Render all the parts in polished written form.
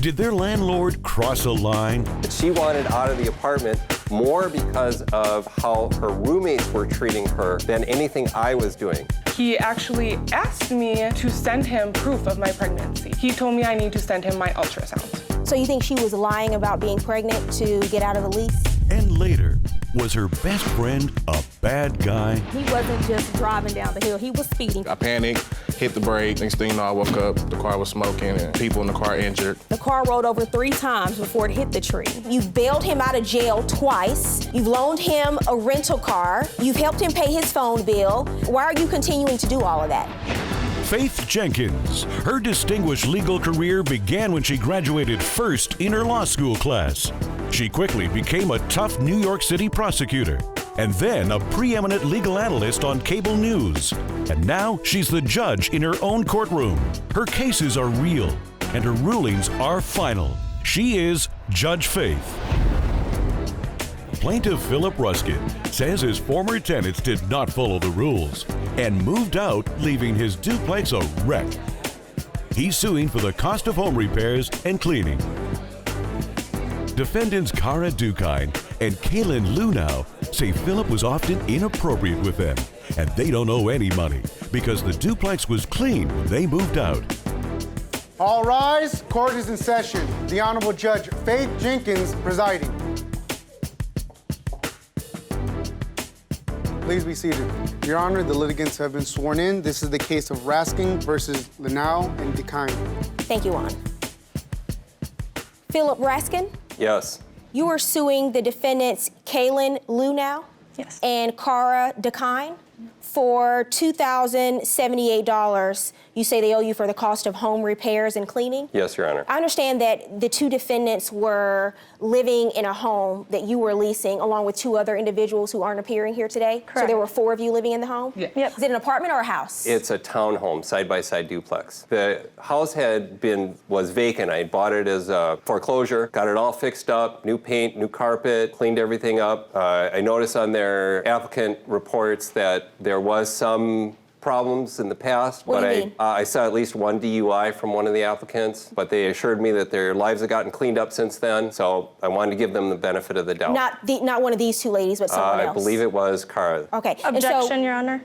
Did their landlord cross a line? She wanted out of the apartment more because of how her roommates were treating her than anything I was doing. He actually asked me to send him proof of my pregnancy. He told me I need to send him my ultrasound. So you think she was lying about being pregnant to get out of the lease? And later, was her best friend a bad guy? He wasn't just driving down the hill, he was speeding. I panicked, hit the brake. Next thing you know, I woke up, the car was smoking and people in the car injured. The car rolled over 3 times before it hit the tree. You've bailed him out of jail twice. You've loaned him a rental car. You've helped him pay his phone bill. Why are you continuing to do all of that? Faith Jenkins. Her distinguished legal career began when she graduated first in her law school class. She quickly became a tough New York City prosecutor, and then a preeminent legal analyst on cable news. And now she's the judge in her own courtroom. Her cases are real, and her rulings are final. She is Judge Faith. Plaintiff Philip Ruskin says his former tenants did not follow the rules and moved out, leaving his duplex a wreck. He's suing for the cost of home repairs and cleaning. Defendants Cara Dukine and Kaylin Lunau say Philip was often inappropriate with them, and they don't owe any money because the duplex was clean when they moved out. All rise. Court is in session. The Honorable Judge Faith Jenkins presiding. Please be seated. Your Honor, the litigants have been sworn in. This is the case of Raskin versus Lunau and Dukine. Thank you, Juan. Philip Raskin? Yes. You are suing the defendants Kaylin Lunau Yes. and Cara Dukine for $2,078. You say they owe you for the cost of home repairs and cleaning? Yes, Your Honor. I understand that the 2 defendants were living in a home that you were leasing along with 2 other individuals who aren't appearing here today? Correct. So there were 4 of you living in the home? Yeah. Yep. Is it an apartment or a house? It's a townhome, side-by-side duplex. The house was vacant. I bought it as a foreclosure, got it all fixed up, new paint, new carpet, cleaned everything up. I noticed on their applicant reports that there was some problems in the past, What but do you mean? I saw at least 1 DUI from one of the applicants, but they assured me that their lives have gotten cleaned up since then, so I wanted to give them the benefit of the doubt. Not one of these 2 ladies, but someone else? I believe it was Cara. Okay. and Objection, Your Honor.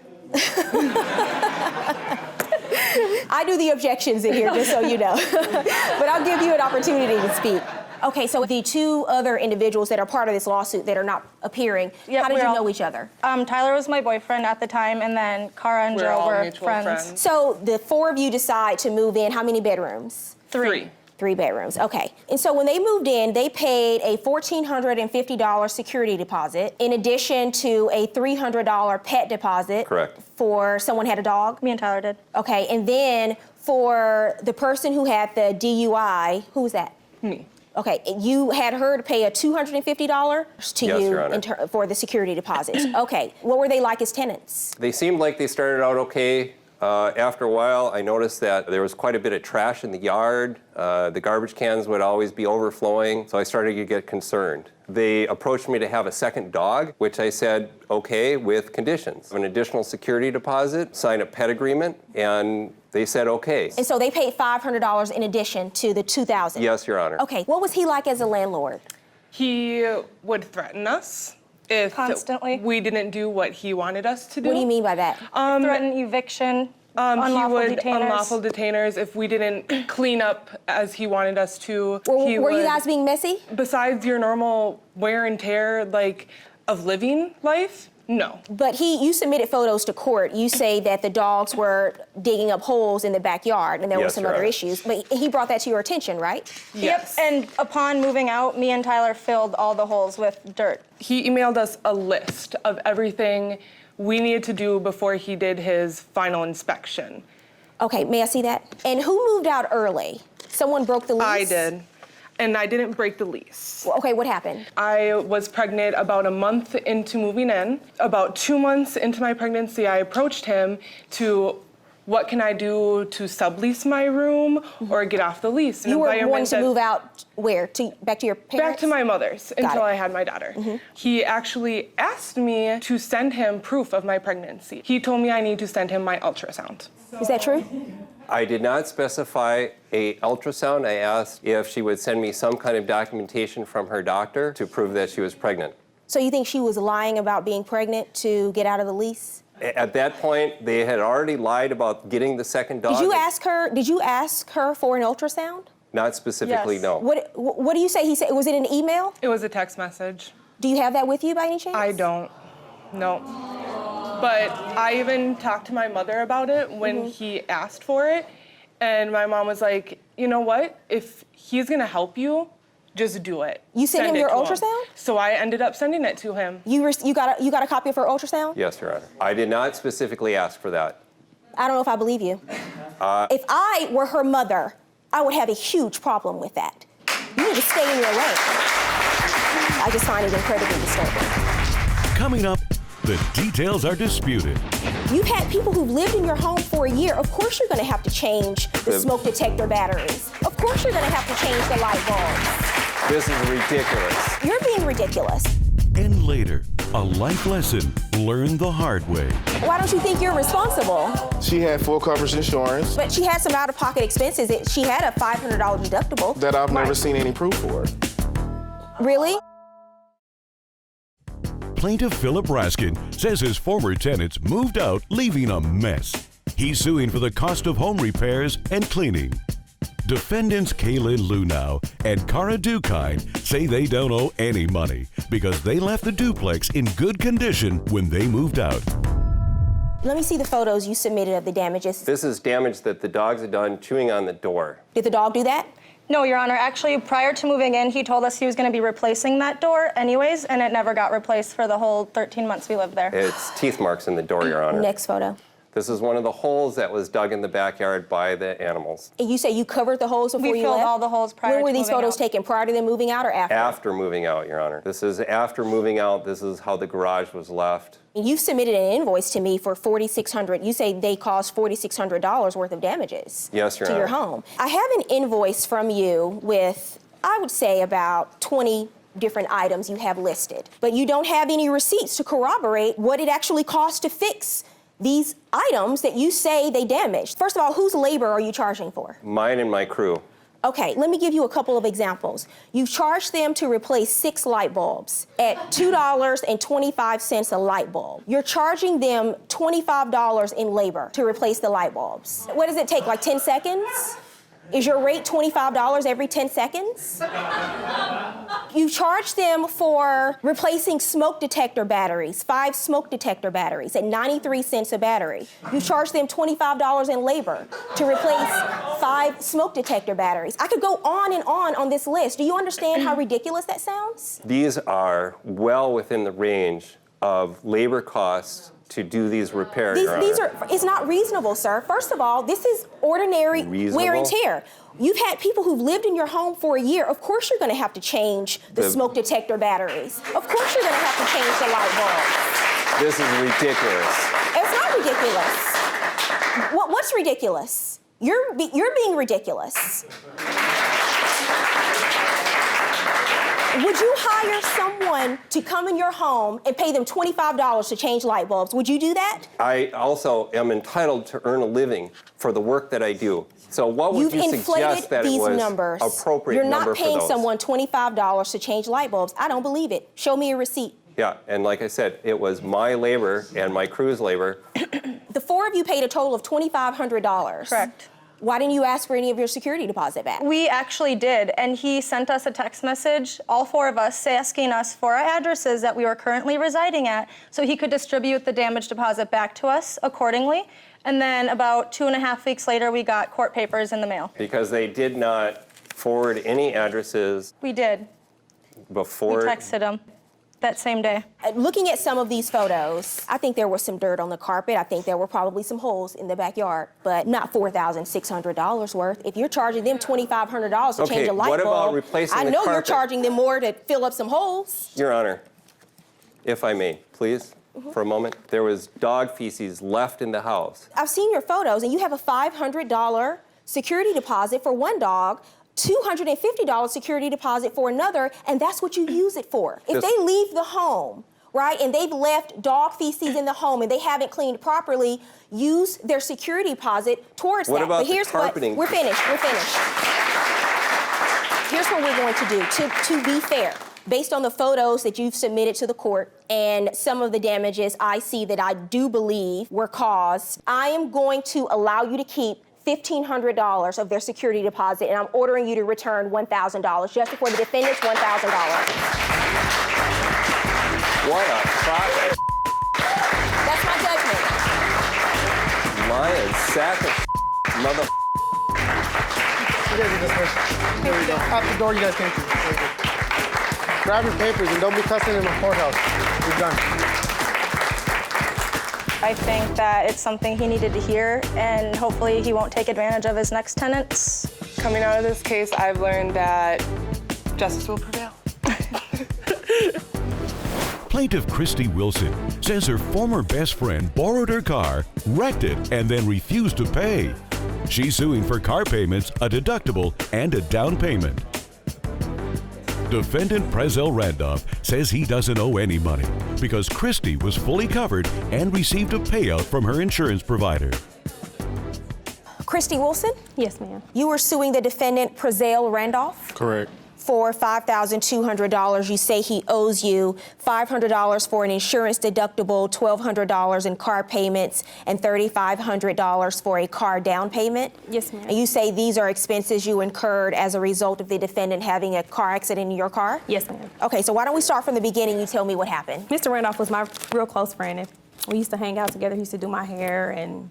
I do the objections in here, just so you know. But I'll give you an opportunity to speak. Okay, so the 2 other individuals that are part of this lawsuit that are not appearing, Yep, how did you we're know all- each other? Tyler was my boyfriend at the time, and then Cara and We're Joe all were mutual friends. So the 4 of you decide to move in. How many bedrooms? 3. 3 bedrooms, okay. And so when they moved in, they paid a $1,450 security deposit in addition to a $300 pet deposit. Correct. For someone had a dog? Me and Tyler did. Okay, and then for the person who had the DUI, who was that? Me. Okay, you had her to pay a $250 to Yes, you Your Honor. for the security deposits. Okay, what were they like as tenants? They seemed like they started out okay. After a while, I noticed that there was quite a bit of trash in the yard. The garbage cans would always be overflowing, so I started to get concerned. They approached me to have a second dog, which I said, okay, with conditions. An additional security deposit, sign a pet agreement, and they said okay. And so they paid $500 in addition to the $2,000? Yes, Your Honor. Okay, what was he like as a landlord? He would threaten us if Constantly. we didn't do what he wanted us to do. What do you mean by that? Threaten eviction, He unlawful would detainers. unlawful detainers if we didn't clean up as he wanted us to. Were He you would- guys being messy? Besides your normal wear and tear, of living life, no. But you submitted photos to court. You say that the dogs were digging up holes in the backyard and there were Yes, some Your other Honor. issues. But he brought that to your attention, right? Yes. Yep, and upon moving out, me and Tyler filled all the holes with dirt. He emailed us a list of everything we needed to do before he did his final inspection. Okay, may I see that? And who moved out early? Someone broke the lease? I did, and I didn't break the lease. Well, okay, what happened? I was pregnant about a month into moving in. About 2 months into my pregnancy, I approached him to, what can I do to sublease my room or get off the lease? An You were wanting environment to that- move out where? Back to your parents? Back to my mother's Got until it. I had my daughter. He actually asked me to send him proof of my pregnancy. He told me I need to send him my ultrasound. Is that true? I did not specify a ultrasound. I asked if she would send me some kind of documentation from her doctor to prove that she was pregnant. So you think she was lying about being pregnant to get out of the lease? At that point, they had already lied about getting the second dog. Did you ask her for an ultrasound? Not specifically, Yes. no. What do you say he said? Was it an email? It was a text message. Do you have that with you by any chance? I don't. No. But I even talked to my mother about it when he asked for it. And my mom was like, you know what? If he's going to help you, just do it. You sent him Send it your to ultrasound? So I ended up sending it to him. You got a copy of her ultrasound? Yes, Your Honor. I did not specifically ask for that. I don't know if I believe you. If I were her mother, I would have a huge problem with that. You need to stay in your lane. I just find it incredibly disturbing. Coming up, the details are disputed. You've had people who've lived in your home for a year. Of course you're going to have to change the smoke detector batteries. Of course you're going to have to change the light bulbs. This is ridiculous. You're being ridiculous. And later, a life lesson learned the hard way. Why don't you think you're responsible? She had full coverage insurance But she had some out-of-pocket expenses. She had a $500 deductible. that I've never seen any proof for. Really? Plaintiff Philip Raskin says his former tenants moved out, leaving a mess. He's suing for the cost of home repairs and cleaning. Defendants Kaylin Lunau and Cara Dukine say they don't owe any money because they left the duplex in good condition when they moved out. Let me see the photos you submitted of the damages. This is damage that the dogs had done chewing on the door. Did the dog do that? No, Your Honor. Actually, prior to moving in, he told us he was going to be replacing that door anyways, and it never got replaced for the whole 13 months we lived there. It's teeth marks in the door, Your Honor. Next photo. This is one of the holes that was dug in the backyard by the animals. And you say you covered the holes before We you left? filled all the holes prior When were to these moving photos out. taken? Prior to them moving out or after? After moving out, Your Honor. This is after moving out. This is how the garage was left. You submitted an invoice to me for $4,600. You say they caused $4,600 worth of damages. Yes, Your to your Honor. home. I have an invoice from you with, I would say, about 20 different items you have listed. But you don't have any receipts to corroborate what it actually cost to fix these items that you say they damaged. First of all, whose labor are you charging for? Mine and my crew. Okay, let me give you a couple of examples. You've charged them to replace 6 light bulbs at $2.25 a light bulb. You're charging them $25 in labor to replace the light bulbs. What does it take, like 10 seconds? Is your rate $25 every 10 seconds? You charge them for replacing smoke detector batteries, 5 smoke detector batteries at 93 cents a battery. You charge them $25 in labor to replace 5 smoke detector batteries. I could go on this list. Do you understand how ridiculous that sounds? These are well within the range of labor costs to do these repairs, Your Honor. It's not reasonable, sir. First of all, this is ordinary wear and tear. You've had people who've lived in your home for a year. Of course you're going to have to change the smoke detector batteries. Of course you're going to have to change the light bulbs. This is ridiculous. It's not ridiculous. What's ridiculous? You're being ridiculous. Would you hire someone to come in your home and pay them $25 to change light bulbs? Would you do that? I also am entitled to earn a living for the work that I do. So what would you suggest that it was numbers. appropriate You're number not for paying those? someone $25 to change light bulbs. I don't believe it. Show me a receipt. Yeah, and like I said, it was my labor and my crew's labor. The 4 of you paid a total of $2,500. Correct. Why didn't you ask for any of your security deposit back? We actually did, and he sent us a text message, all 4 of us, asking us for our addresses that we were currently residing at so he could distribute the damage deposit back to us accordingly. And then about 2.5 weeks later, we got court papers in the mail. Because they did not forward any addresses We did. before. We texted him that same day. Looking at some of these photos, I think there was some dirt on the carpet. I think there were probably some holes in the backyard, but not $4,600 worth. If you're charging them $2,500 to change a light bulb, what about replacing I the know you're carpet? charging them more to fill up some holes. Your Honor, if I may, please, for a moment. There was dog feces left in the house. I've seen your photos, and you have a $500 security deposit for one dog, $250 security deposit for another, and that's what you use it for. If they leave the home right, and they've left dog feces in the home and they haven't cleaned properly, use their security deposit towards What that. about But here's the carpeting? We're finished. Here's what we're going to do, to be fair. Based on the photos that you've submitted to the court and some of the damages I see that I do believe were caused, I am going to allow you to keep $1,500 of their security deposit, and I'm ordering you to return $1,000, just for the defendant's $1,000. What a crock That's my judgment. of lion, sack of mother. You guys are dismissed. There we go. Out the door you guys came through. Very good. Grab your papers and don't be cussing in the courthouse. You're done. I think that it's something he needed to hear, and hopefully he won't take advantage of his next tenants. Coming out of this case, I've learned that justice will prevail. Plaintiff Christy Wilson says her former best friend borrowed her car, wrecked it, and then refused to pay. She's suing for car payments, a deductible, and a down payment. Defendant Prezel Randolph says he doesn't owe any money because Christy was fully covered and received a payout from her insurance provider. Christy Wilson, Yes, ma'am. you were suing the defendant Prezel Randolph Correct. for $5,200. You say he owes you $500 for an insurance deductible, $1,200 in car payments, and $3,500 for a car down payment? Yes, ma'am. And you say these are expenses you incurred as a result of the defendant having a car accident in your car? Yes, ma'am. Okay, so why don't we start from the beginning? You tell me what happened. Mr. Randolph was my real close friend. And we used to hang out together. He used to do my hair, and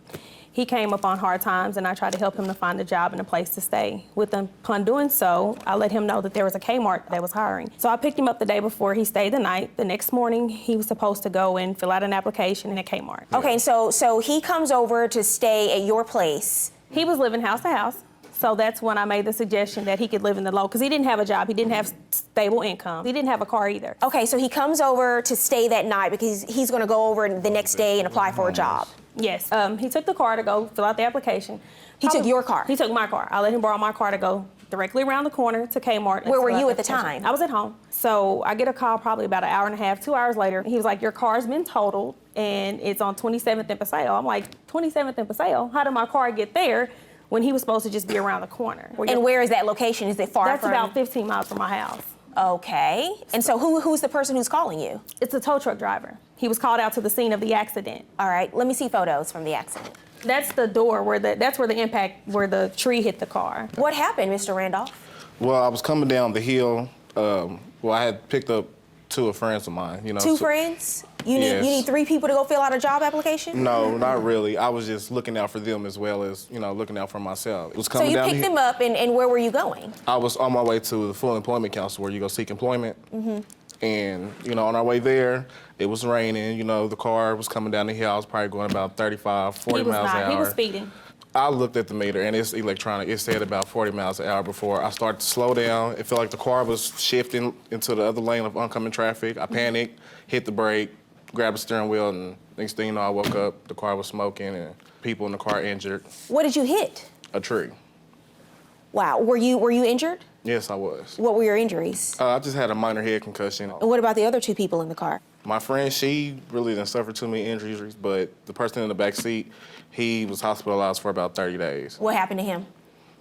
he came up on hard times, and I tried to help him to find a job and a place to stay. Upon doing so, I let him know that there was a Kmart that was hiring. So I picked him up the day before. He stayed the night. The next morning, he was supposed to go and fill out an application in a Kmart. Okay, so he comes over to stay at your place. He was living house to house. So that's when I made the suggestion that he could live in the low, because he didn't have a job, he didn't have stable income, he didn't have a car either. Okay, so he comes over to stay that night because he's gonna go over the next day and apply for a job. Yes, he took the car to go fill out the application. He took your car? He took my car. I let him borrow my car to go directly around the corner to Kmart. Where were you at the time? I was at home. So I get a call probably about an hour and a half, 2 hours later. He was like, your car's been totaled and it's on 27th and Paseo. I'm like, 27th and Paseo? How did my car get there when he was supposed to just be around the corner? And where is that location? Is it far That's from? about 15 miles from my house. Okay. And so who's the person who's calling you? It's a tow truck driver. He was called out to the scene of the accident. All right, let me see photos from the accident. That's the door where the tree hit the car. What happened, Mr. Randolph? Well, I was coming down the hill. I had picked up two of friends of mine. Two friends? You Yes. need 3 people to go fill out a job application? No, not really. I was just looking out for them as well as, looking out for myself. It was So coming you down picked the them up, and where were you going? I was on my way to the Full Employment Council where you go seek employment. Mm-hmm. And, on our way there, it was raining. The car was coming down the hill. I was probably going about 35, 40 miles an hour. He was speeding. I looked at the meter, and it's electronic. It said about 40 miles an hour before I started to slow down. It felt like the car was shifting into the other lane of oncoming traffic. I panicked, hit the brake, grabbed the steering wheel, and next thing you know, I woke up. The car was smoking, and people in the car injured. What did you hit? A tree. Wow, were you injured? Yes, I was. What were your injuries? I just had a minor head concussion. And what about the other 2 people in the car? My friend, she really didn't suffer too many injuries, but the person in the back seat, he was hospitalized for about 30 days. What happened to him?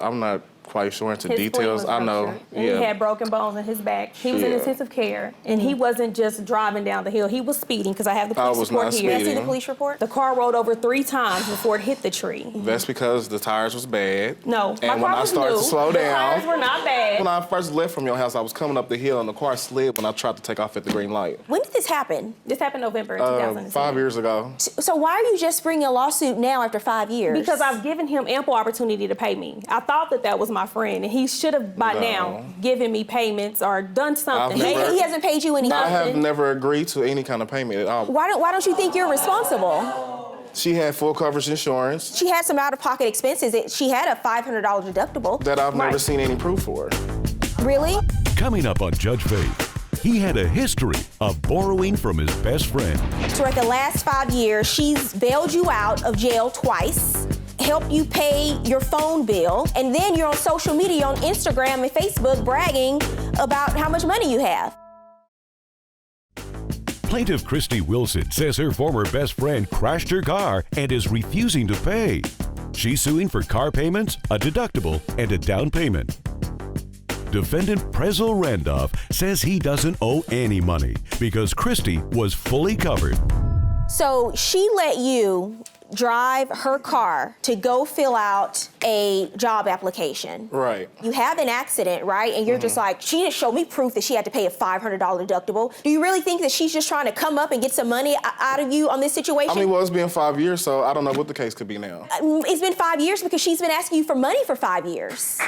I'm not quite sure into His spleen details. was I know. ruptured, and he had broken bones in his back. He was in Yeah. intensive care, and he wasn't just driving down the hill. He was speeding, because I have the police was report not here. Can I see the speeding. police report? The car rolled over 3 times before it hit the tree. That's because the tires was bad. No, my And car when I was started new. to slow The down, tires were not bad. when I first left from your house, I was coming up the hill and the car slid when I tried to take off at the green light. When did this happen? This happened November 2007. 5 years ago. So why are you just bringing a lawsuit now after 5 years? Because I've given him ample opportunity to pay me. I thought that was my friend, and he should have by No. now given me payments or done something. I've never- He hasn't paid you any I money. have never agreed to any kind of payment at all. Why don't you think you're responsible? She had full coverage insurance She had some out-of-pocket expenses. She had a $500 deductible. that I've never Right. seen any proof for. Really? Coming up on Judge Faith, he had a history of borrowing from his best friend. So at the last 5 years, she's bailed you out of jail twice, helped you pay your phone bill, and then you're on social media on Instagram and Facebook bragging about how much money you have. Plaintiff Christy Wilson says her former best friend crashed her car and is refusing to pay. She's suing for car payments, a deductible, and a down payment. Defendant Prezel Randolph says he doesn't owe any money because Christy was fully covered. So she let you drive her car to go fill out a job application. Right. You have an accident, right? And you're just like, she didn't show me proof that she had to pay a $500 deductible. Do you really think that she's just trying to come up and get some money out of you on this situation? I mean, well, it's been 5 years, so I don't know what the case could be now. It's been 5 years because she's been asking you for money for 5 years.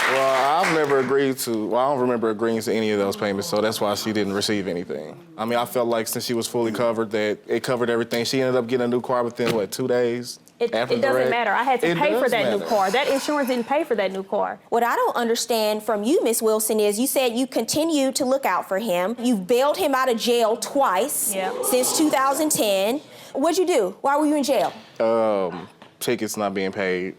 Well, I've never agreed to, well, I don't remember agreeing to any of those payments, so that's why she didn't receive anything. I mean, I felt like since she was fully covered, that it covered everything. She ended up getting a new car within, what, 2 days? It doesn't matter. I had to pay for that new car. That insurance didn't pay for that new car. What I don't understand from you, Miss Wilson, is you said you continue to look out for him. You've bailed him out of jail twice since 2010. What'd you do? Why were you in jail? Tickets not being paid.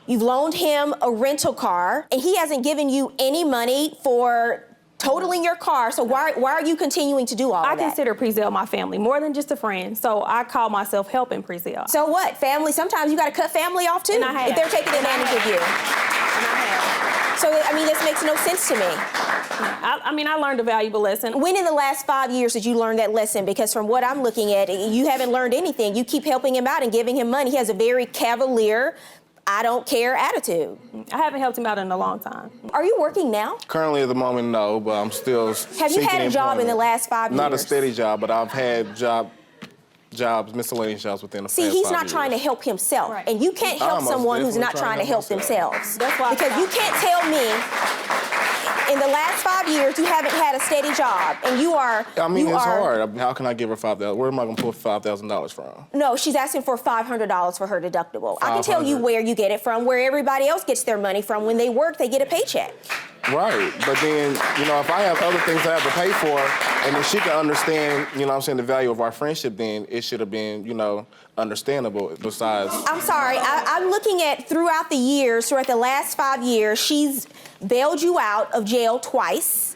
You've loaned him a rental car, and he hasn't given you any money for totaling your car, so why are you continuing to do all I that? consider Prezel my family, more than just a friend, so I call myself helping Prezel. So what? Family, sometimes you gotta cut family off too, And I have. if they're taking advantage of you. And I have. So, I mean, this makes no sense to me. I learned a valuable lesson. When in the last 5 years did you learn that lesson? Because from what I'm looking at, you haven't learned anything. You keep helping him out and giving him money. He has a very cavalier, I don't care attitude. I haven't helped him out in a long time. Are you working now? Currently at the moment, no, but I'm still Have you had a job in the last 5 years? Not a steady job, but I've had jobs, miscellaneous jobs within the past 5 years. See, he's not trying to help himself. Right. And you can't help someone who's not trying to help themselves. That's why because you can't tell me in the last 5 years you haven't had a steady job and you are. I mean, it's hard. How can I give her $5,000? Where am I going to pull $5,000 from? No, she's asking for $500 for her deductible. I can tell you where you get it from, where everybody else gets their money from. When they work, they get a paycheck. Right, but then, if I have other things I have to pay for, and then she can understand, the value of our friendship, then it should have been, understandable besides. I'm sorry, I'm looking at throughout the last 5 years, she's bailed you out of jail twice.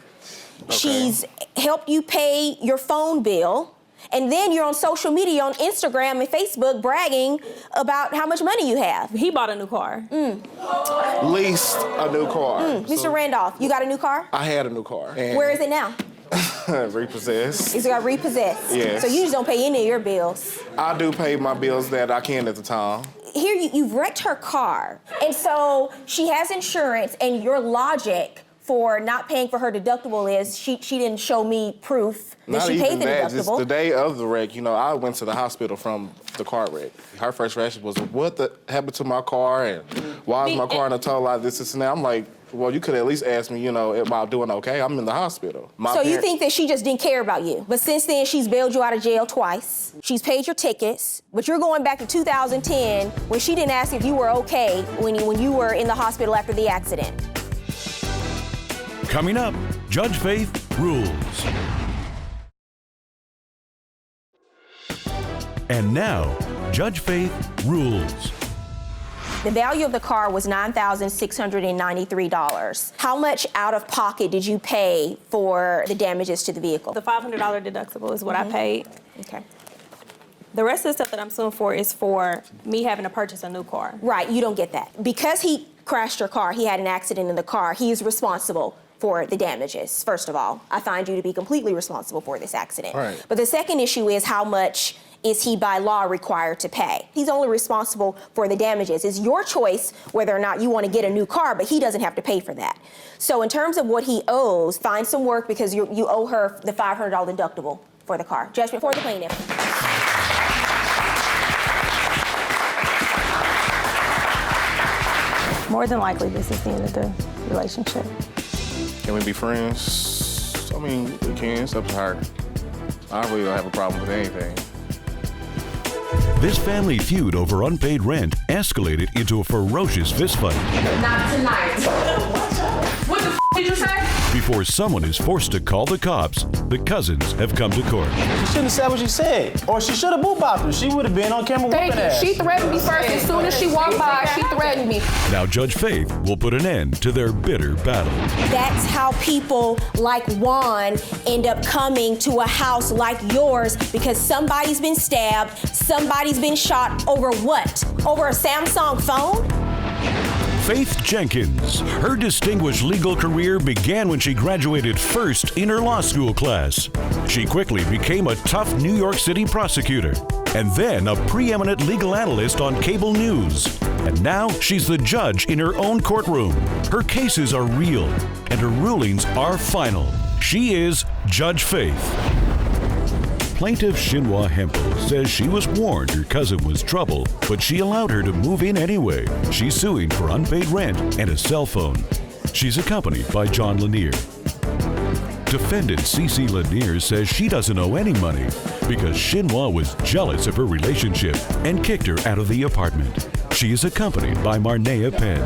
Okay. She's helped you pay your phone bill. And then you're on social media, on Instagram and Facebook, bragging about how much money you have. He bought a new car. Leased a new car. Mr. Randolph, you got a new car? I had a new car. Where is it now? Repossessed. It's got repossessed? Yes. So you just don't pay any of your bills? I do pay my bills that I can at the time. Here, you've wrecked her car. And so she has insurance, and your logic for not paying for her deductible is she didn't show me proof that she paid the deductible. Just the day of the wreck, I went to the hospital from the car wreck. Her first reaction was, what happened to my car? And why is my car in a tow like this and that? I'm like, well, you could at least ask me, about doing okay. I'm in the hospital. So you think that she just didn't care about you? But since then, she's bailed you out of jail twice. She's paid your tickets. But you're going back to 2010 when she didn't ask if you were okay when you were in the hospital after the accident. Coming up, Judge Faith rules. And now, Judge Faith rules. The value of the car was $9,693. How much out of pocket did you pay for the damages to the vehicle? The $500 deductible is what I paid. Okay. The rest of the stuff that I'm suing for is for me having to purchase a new car. Right, you don't get that. Because he crashed your car, he had an accident in the car, he is responsible for the damages. First of all, I find you to be completely responsible for this accident. Right. But the second issue is how much is he by law required to pay? He's only responsible for the damages. It's your choice whether or not you want to get a new car, but he doesn't have to pay for that. So in terms of what he owes, find some work because you owe her the $500 deductible for the car. Judgment for the plaintiff. More than likely, this is the end of the relationship. Can we be friends? I mean, we can. It's up to her. I really don't have a problem with anything. This family feud over unpaid rent escalated into a ferocious fistfight. Not tonight. What the did you say? before someone is forced to call the cops, the cousins have come to court. She shouldn't have said what she said. Or she should have boo-bopped her. She would have been on camera Thank whooping you. ass. She threatened me first. As soon as she walked by, she threatened me. Now Judge Faith will put an end to their bitter battle. That's how people like Juan end up coming to a house like yours because somebody's been stabbed, somebody's been shot over what? Over a Samsung phone? Faith Jenkins. Her distinguished legal career began when she graduated first in her law school class. She quickly became a tough New York City prosecutor and then a preeminent legal analyst on cable news. And now she's the judge in her own courtroom. Her cases are real and her rulings are final. She is Judge Faith. Plaintiff Shinhwa Hempel says she was warned her cousin was trouble, but she allowed her to move in anyway. She's suing for unpaid rent and a cell phone. She's accompanied by John Lanier. Defendant Cece Lanier says she doesn't owe any money because Shinhwa was jealous of her relationship and kicked her out of the apartment. She is accompanied by Marnea Penn.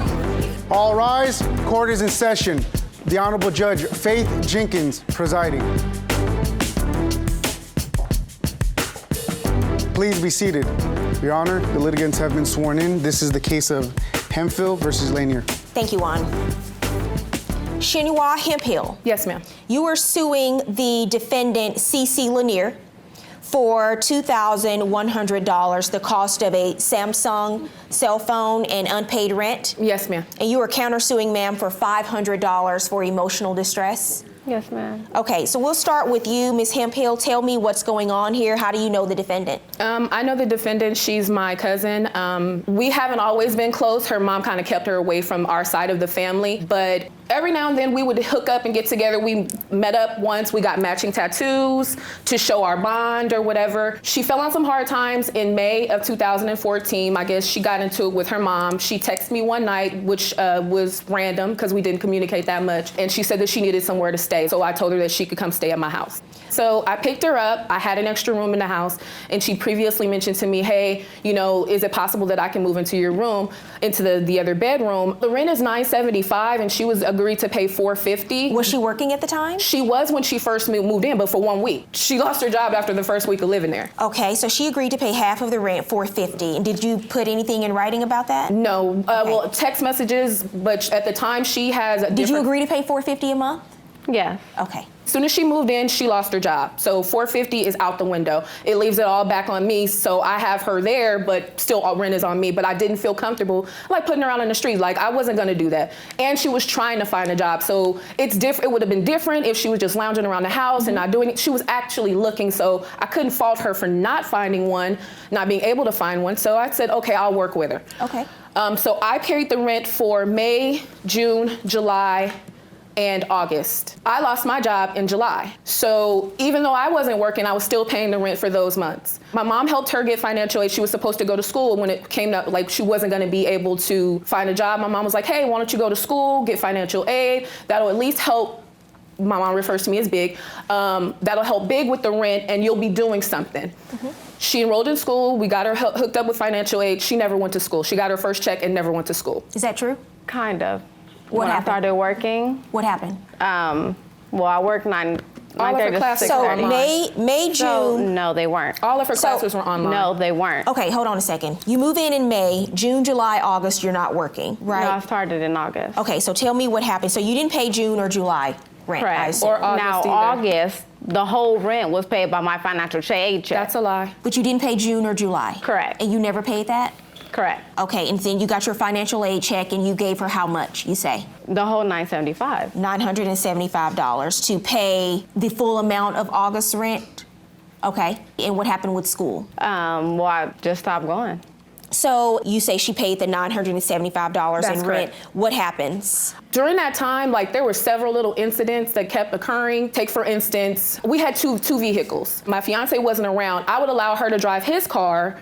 All rise. Court is in session. The Honorable Judge Faith Jenkins presiding. Please be seated. Your Honor, the litigants have been sworn in. This is the case of Hemphill versus Lanier. Thank you, Juan. Shinhwa Hemphill. Yes, ma'am. You are suing the defendant, Cece Lanier, for $2,100, the cost of a Samsung cell phone and unpaid rent. Yes, ma'am. And you are countersuing, ma'am, for $500 for emotional distress. Yes, ma'am. Okay, so we'll start with you, Ms. Hemphill. Tell me what's going on here. How do you know the defendant? I know the defendant. She's my cousin. We haven't always been close. Her mom kind of kept her away from our side of the family, but every now and then we would hook up and get together. We met up once. We got matching tattoos to show our bond or whatever. She fell on some hard times in May of 2014. I guess she got into it with her mom. She texted me one night, which was random because we didn't communicate that much, and she said that she needed somewhere to stay. So I told her that she could come stay at my house. So I picked her up. I had an extra room in the house, and she previously mentioned to me, hey, you know, is it possible that I can move into your room, into the other bedroom? The rent is $975, and she was agreed to pay $450. Was she working at the time? She was when she first moved in, but for 1 week. She lost her job after the first week of living there. Okay, so she agreed to pay half of the rent, $450. And did you put anything in writing about that? No, Okay. well, text messages, but at the time she has a different... Did you agree to pay $450 a month? Yeah. Okay. As soon as she moved in, she lost her job. So $450 is out the window. It leaves it all back on me. So I have her there, but still all rent is on me. But I didn't feel comfortable like putting her out on the street. Like I wasn't gonna do that. And she was trying to find a job. So it's different. It would have been different if she was just lounging around the house and not doing it. She was actually looking. So I couldn't fault her for not finding one, not being able to find one. So I said, okay, I'll work with her. Okay. So I carried the rent for May, June, July, and August. I lost my job in July. So even though I wasn't working, I was still paying the rent for those months. My mom helped her get financial aid. She was supposed to go to school. When it came up, like she wasn't gonna be able to find a job, my mom was like, hey, why don't you go to school, get financial aid? That'll at least help, my mom refers to me as big, that'll help big with the rent and you'll be doing something. Mm-hmm. She enrolled in school. We got her hooked up with financial aid. She never went to school. She got her first check and never went to school. Is that true? Kind of. What when happened? I started working. What happened? Well, I worked 9 All of her classes So were online. May, June. So, no, they weren't. All of her So- classes were online. No, they weren't. Okay, hold on a second. You move in May, June, July, August, you're not working, right? No, I started in August. Okay, so tell me what happened. So you didn't pay June or July rent, I Correct. assume. Or August now, either. August, the whole rent was paid by my financial aid check. That's a lie. But you didn't pay June or July? Correct. And you never paid that? Correct. Okay, and then you got your financial aid check and you gave her how much, you say? The whole $975. $975 to pay the full amount of August rent? Okay, and what happened with school? Well, I just stopped going. So you say she paid the $975 That's in rent. correct. What happens? During that time, like there were several little incidents that kept occurring. Take for instance, we had two vehicles. My fiance wasn't around. I would allow her to drive his car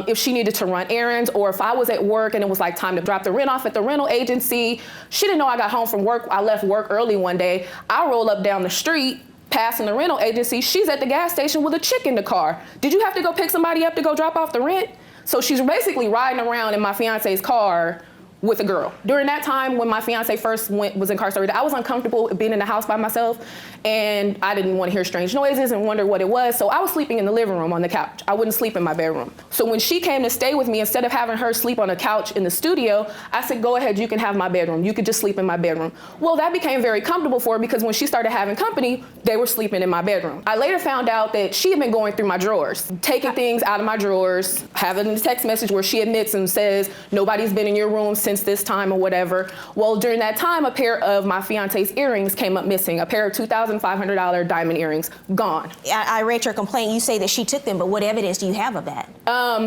if she needed to run errands, or if I was at work and it was like time to drop the rent off at the rental agency. She didn't know I got home from work. I left work early one day. I roll up down the street, passing the rental agency. She's at the gas station with a chick in the car. Did you have to go pick somebody up to go drop off the rent? So she's basically riding around in my fiance's car with a girl. During that time when my fiance first was incarcerated, I was uncomfortable being in the house by myself, and I didn't want to hear strange noises and wonder what it was, so I was sleeping in the living room on the couch. I wouldn't sleep in my bedroom. So when she came to stay with me, instead of having her sleep on a couch in the studio, I said, go ahead, you can have my bedroom. You could just sleep in my bedroom. Well, that became very comfortable for her because when she started having company, they were sleeping in my bedroom. I later found out that she had been going through my drawers, taking things out of my drawers, having a text message where she admits and says, nobody's been in your room since this time or whatever. Well, during that time, a pair of my fiance's earrings came up missing, a pair of $2,500 diamond earrings, gone. I read your complaint. You say that she took them, but what evidence do you have of that?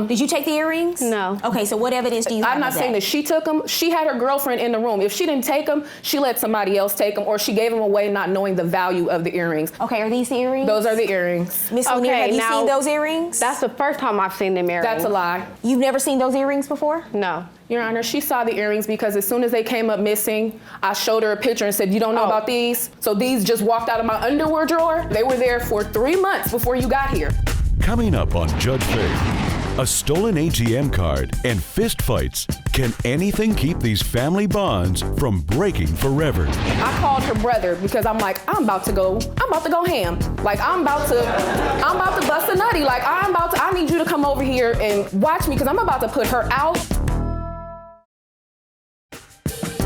Did you take the earrings? No. Okay, so what evidence do you have I'm not of saying that she took them. She had her girlfriend in the room. If she didn't take them, she let somebody else take them, or she gave them away not knowing the value of the earrings. Okay, are these the earrings? Those are the earrings. Miss Lanier, have you now, seen those earrings? That's the first time I've seen them earrings. That's a lie. You've never seen those earrings before? No. Your Honor, she saw the earrings because as soon as they came up missing, I showed her a picture and said, you don't know about these? So these just walked out of my underwear drawer. They were there for 3 months before you got here. Coming up on Judge Faye, a stolen ATM card and fist fights. Can anything keep these family bonds from breaking forever? I called her brother because I'm like, I'm about to go ham. Like I'm about to bust a nutty. Like I need you to come over here and watch me because I'm about to put her out.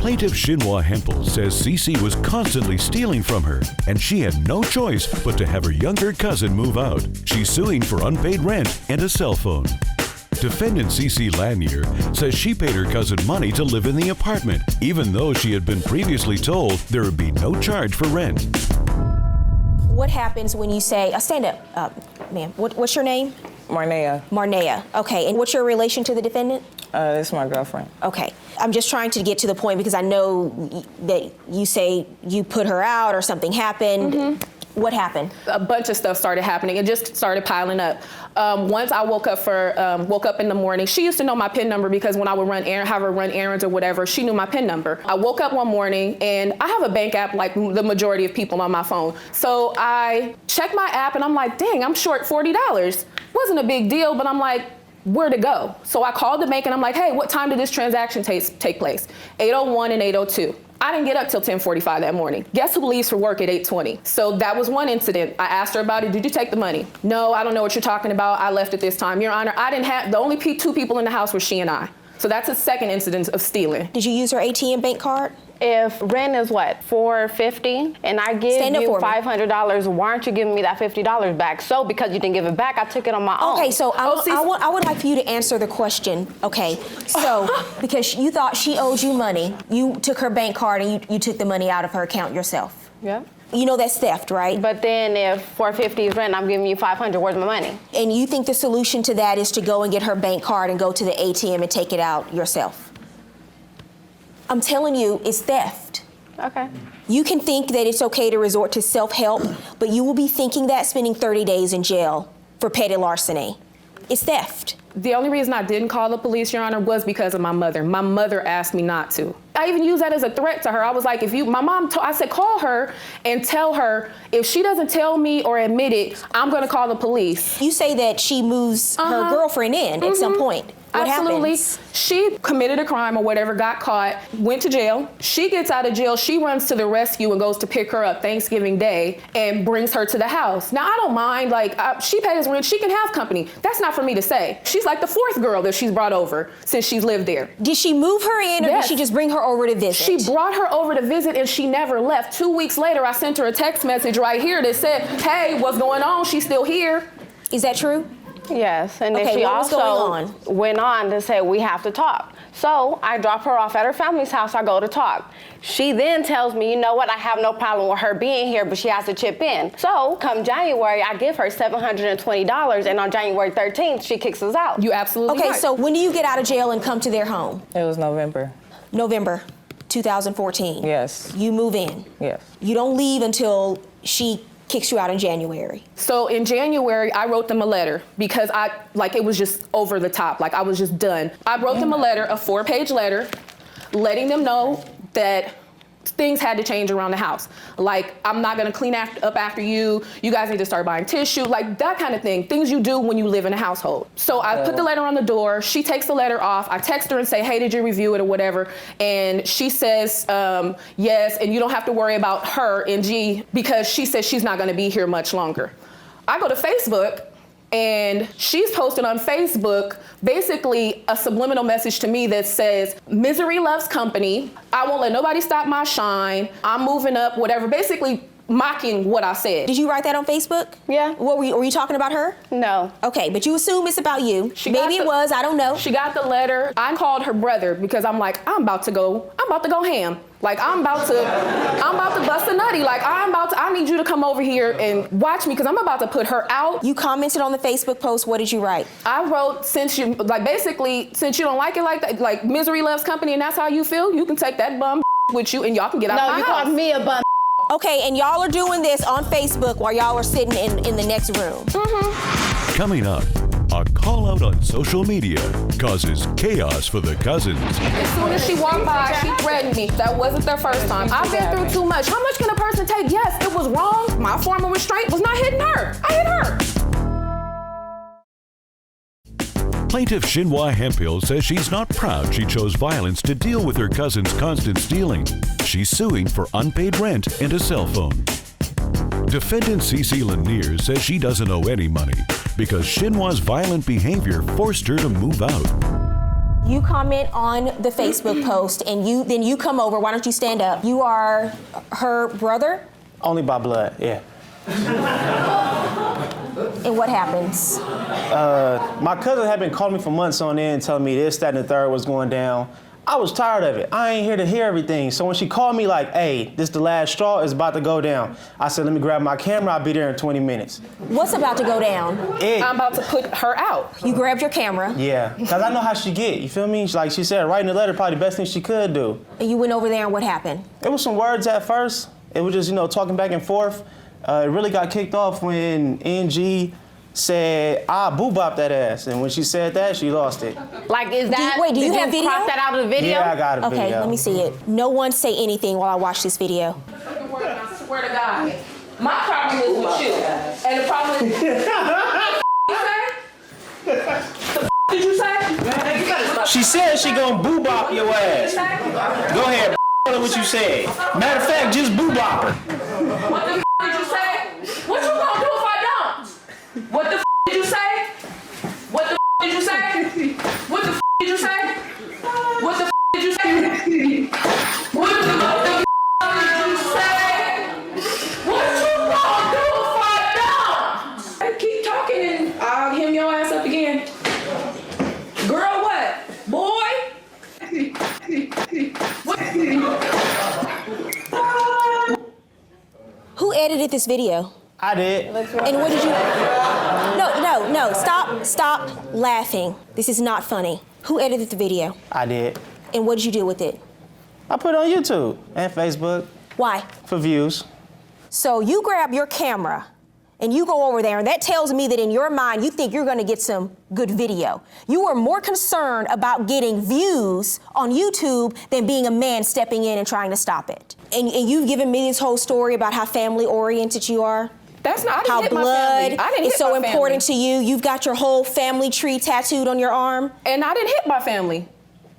Plaintiff Shinwa Hempel says Cece was constantly stealing from her, and she had no choice but to have her younger cousin move out. She's suing for unpaid rent and a cell phone. Defendant Cece Lanier says she paid her cousin money to live in the apartment, even though she had been previously told there would be no charge for rent. What happens when you say, stand up, ma'am. What's your name? Marnea. Marnea. Okay, and what's your relation to the defendant? This is my girlfriend. Okay. I'm just trying to get to the point because I know that you say you put her out or something happened. Mm-hmm. What happened? A bunch of stuff started happening. It just started piling up. Once I woke up in the morning, she used to know my PIN number because when I would have her run errands or whatever, she knew my PIN number. I woke up one morning and I have a bank app like the majority of people on my phone. So I checked my app and I'm like, dang, I'm short $40. Wasn't a big deal, but I'm like, where to go? So I called the bank and I'm like, hey, what time did this transaction take place? 8:01 and 8:02. I didn't get up till 10:45 that morning. Guess who leaves for work at 8:20? So that was one incident. I asked her about it. Did you take the money? No, I don't know what you're talking about. I left at this time. Your Honor, the only two people in the house were she and I. So that's a second incident of stealing. Did you use her ATM bank card? If rent is what, $450, and I give you $500, why aren't you giving me that $50 back? So because you didn't give it back, I took it on my own. Okay, so I would like for you to answer the question. Okay, so because you thought she owed you money, you took her bank card and you took the money out of her account yourself. Yeah. You know that's theft, right? But then if $450 is rent, I'm giving you $500, where's my money? And you think the solution to that is to go and get her bank card and go to the ATM and take it out yourself? I'm telling you, it's theft. Okay. You can think that it's okay to resort to self-help, but you will be thinking that spending 30 days in jail for petty larceny. It's theft. The only reason I didn't call the police, Your Honor, was because of my mother. My mother asked me not to. I even used that as a threat to her. I was like, I said, call her and tell her if she doesn't tell me or admit it, I'm gonna call the police. You say that she moves her girlfriend in at some point. What Absolutely. happens? She committed a crime or whatever, got caught, went to jail. She gets out of jail, she runs to the rescue and goes to pick her up Thanksgiving Day and brings her to the house. Now, I don't mind, she pays rent, she can have company. That's not for me to say. She's like the fourth girl that she's brought over since she's lived there. Did she move her in or Yes. did she just bring her over to visit? She brought her over to visit and she never left. 2 weeks later, I sent her a text message right here that said, hey, what's going on? She's still here. Is that true? Yes, and then she also went on to say, we have to talk. So I drop her off at her family's house, I go to talk. She then tells me, you know what, I have no problem with her being here, but she has to chip in. So come January, I give her $720, and on January 13th, she kicks us out. You absolutely Okay, right. so when do you get out of jail and come to their home? It was November. November 2014. Yes. You move in. Yes. You don't leave until she kicks you out in January. So in January, I wrote them a letter because it was just over the top. I was just done. I wrote them a letter, a 4-page letter, letting them know that things had to change around the house. Like, I'm not gonna clean up after you. You guys need to start buying tissue, like that kind of thing. Things you do when you live in a household. So I put the letter on the door. She takes the letter off. I text her and say, hey, did you review it or whatever? And she says, yes, and you don't have to worry about her, NG, because she says she's not gonna be here much longer. I go to Facebook, and she's posted on Facebook basically a subliminal message to me that says, misery loves company. I won't let nobody stop my shine. I'm moving up, whatever. Basically mocking what I said. Did you write that on Facebook? Yeah. What were you talking about her? No. Okay, but you assume it's about you. Maybe it was, I don't know. She got the letter. I called her brother because I'm like, I'm about to go ham. Like, I'm about to bust a nutty. Like, I need you to come over here and watch me because I'm about to put her out. You commented on the Facebook post. What did you write? I wrote, since you don't like it like that, like misery loves company and that's how you feel, you can take that bum with you and y'all can get out my house. No, you called me a bum. Okay, and y'all are doing this on Facebook while y'all are sitting in the next room. Mm-hmm. Coming up, a call out on social media causes chaos for the cousins. As soon as she walked by, she threatened me. That wasn't their first time. I've been through too much. How much can a person take? Yes, it was wrong. My form of restraint was not hitting her. I hit her. Plaintiff Shinhwa Hemphill says she's not proud she chose violence to deal with her cousin's constant stealing. She's suing for unpaid rent and a cell phone. Defendant Cece Lanier says she doesn't owe any money because Shinhwa's violent behavior forced her to move out. You comment on the Facebook post and then you come over. Why don't you stand up? You are her brother? Only by blood, yeah. And what happens? My cousin had been calling me for months on end, telling me this, that, and the third was going down. I was tired of it. I ain't here to hear everything. So when she called me like, hey, this the last straw, it's about to go down. I said, let me grab my camera, I'll be there in 20 minutes. What's about to go down? I'm about to put her out. You grabbed your camera? Yeah, because I know how she get, you feel me? Like she said, writing the letter probably the best thing she could do. And you went over there and what happened? It was some words at first. It was just, talking back and forth. It really got kicked off when NG said, boo-bop that ass. And when she said that, she lost it. Like, is that, do you have video? crop that out of the video? Yeah, I got a video. Okay, let me see it. No one say anything while I watch this video. I swear to God. My problem is with you. And the problem is... What did you say? She said she gonna boo-bop your ass. Go ahead, tell her what you said. Matter of fact, just boo-bop her. What the did you say? What you gonna do if I don't? What the did you say? What the did you say? What the did you say? What the did you say? What the did you say? What you gonna do if I don't? Keep talking and I'll hem your ass up again. Girl, what? Boy? Who edited this video? I did. And what did you... No, stop laughing. This is not funny. Who edited the video? I did. And what did you do with it? I put it on YouTube and Facebook. Why? For views. So you grab your camera and you go over there, and that tells me that in your mind, you think you're gonna get some good video. You are more concerned about getting views on YouTube than being a man stepping in and trying to stop it. And you've given me this whole story about how family-oriented you are. That's not, how blood is so important to you. You've got your whole family tree tattooed on your arm. And I didn't hit my family.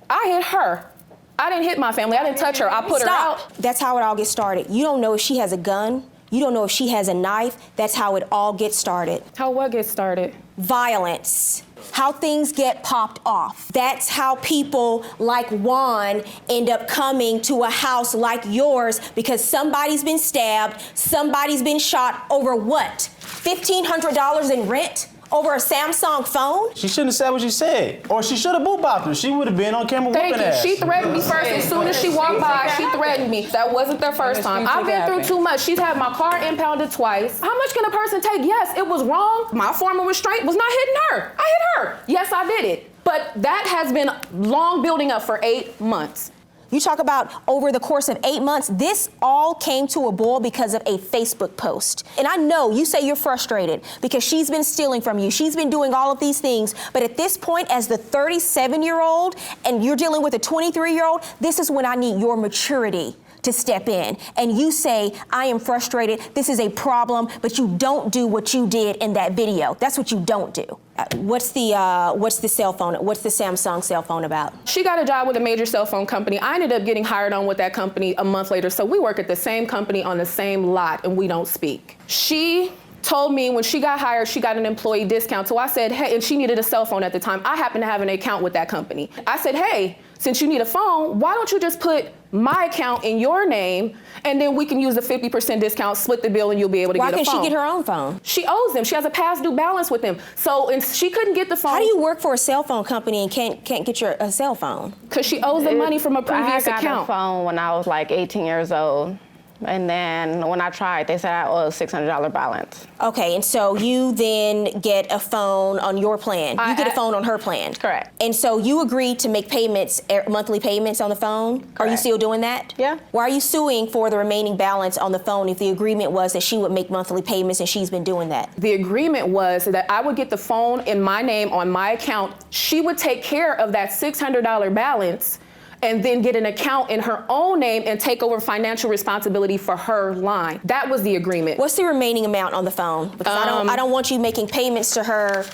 I hit her. I didn't hit my family. I didn't touch her. I put her out. That's how it all gets started. You don't know if she has a gun. You don't know if she has a knife. That's how it all gets started. How what gets started? Violence. How things get popped off. That's how people like Juan end up coming to a house like yours because somebody's been stabbed, somebody's been shot over what? $1,500 in rent? Over a Samsung phone? She shouldn't have said what she said. Or she should have boo-bopped her. She would have been on camera whooping ass. She threatened me first. As soon as she walked by, she threatened me. That wasn't their first time. I've been through too much. She's had my car impounded twice. How much can a person take? Yes, it was wrong. My form of restraint was not hitting her. I hit her. Yes, I did it. But that has been long building up for 8 months. You talk about over the course of 8 months, this all came to a boil because of a Facebook post. And I know you say you're frustrated because she's been stealing from you. She's been doing all of these things. But at this point, as the 37-year-old and you're dealing with a 23-year-old, this is when I need your maturity to step in. And you say, I am frustrated, this is a problem, but you don't do what you did in that video. That's what you don't do. What's the cell phone? What's the Samsung cell phone about? She got a job with a major cell phone company. I ended up getting hired on with that company a month later. So we work at the same company on the same lot, and we don't speak. She told me when she got hired, she got an employee discount. So I said, hey, and she needed a cell phone at the time. I happen to have an account with that company. I said, hey, since you need a phone, why don't you just put my account in your name, and then we can use the 50% discount, split the bill, and you'll be able to get a phone. Why can't she get her own phone? She owes them. She has a past due balance with them. So and she couldn't get the phone. How do you work for a cell phone company and can't get a cell phone? Because she owes the money from a previous account. I got a phone when I was like 18 years old. And then when I tried, they said I owe a $600 balance. Okay, and so you then get a phone on your plan. You get a phone on her plan. Correct. And so you agreed to make payments, monthly payments on the phone? Correct. Are you still doing that? Yeah. Why are you suing for the remaining balance on the phone if the agreement was that she would make monthly payments and she's been doing that? The agreement was that I would get the phone in my name on my account. She would take care of that $600 balance and then get an account in her own name and take over financial responsibility for her line. That was the agreement. What's the remaining amount on the phone? Because I don't want you making payments to her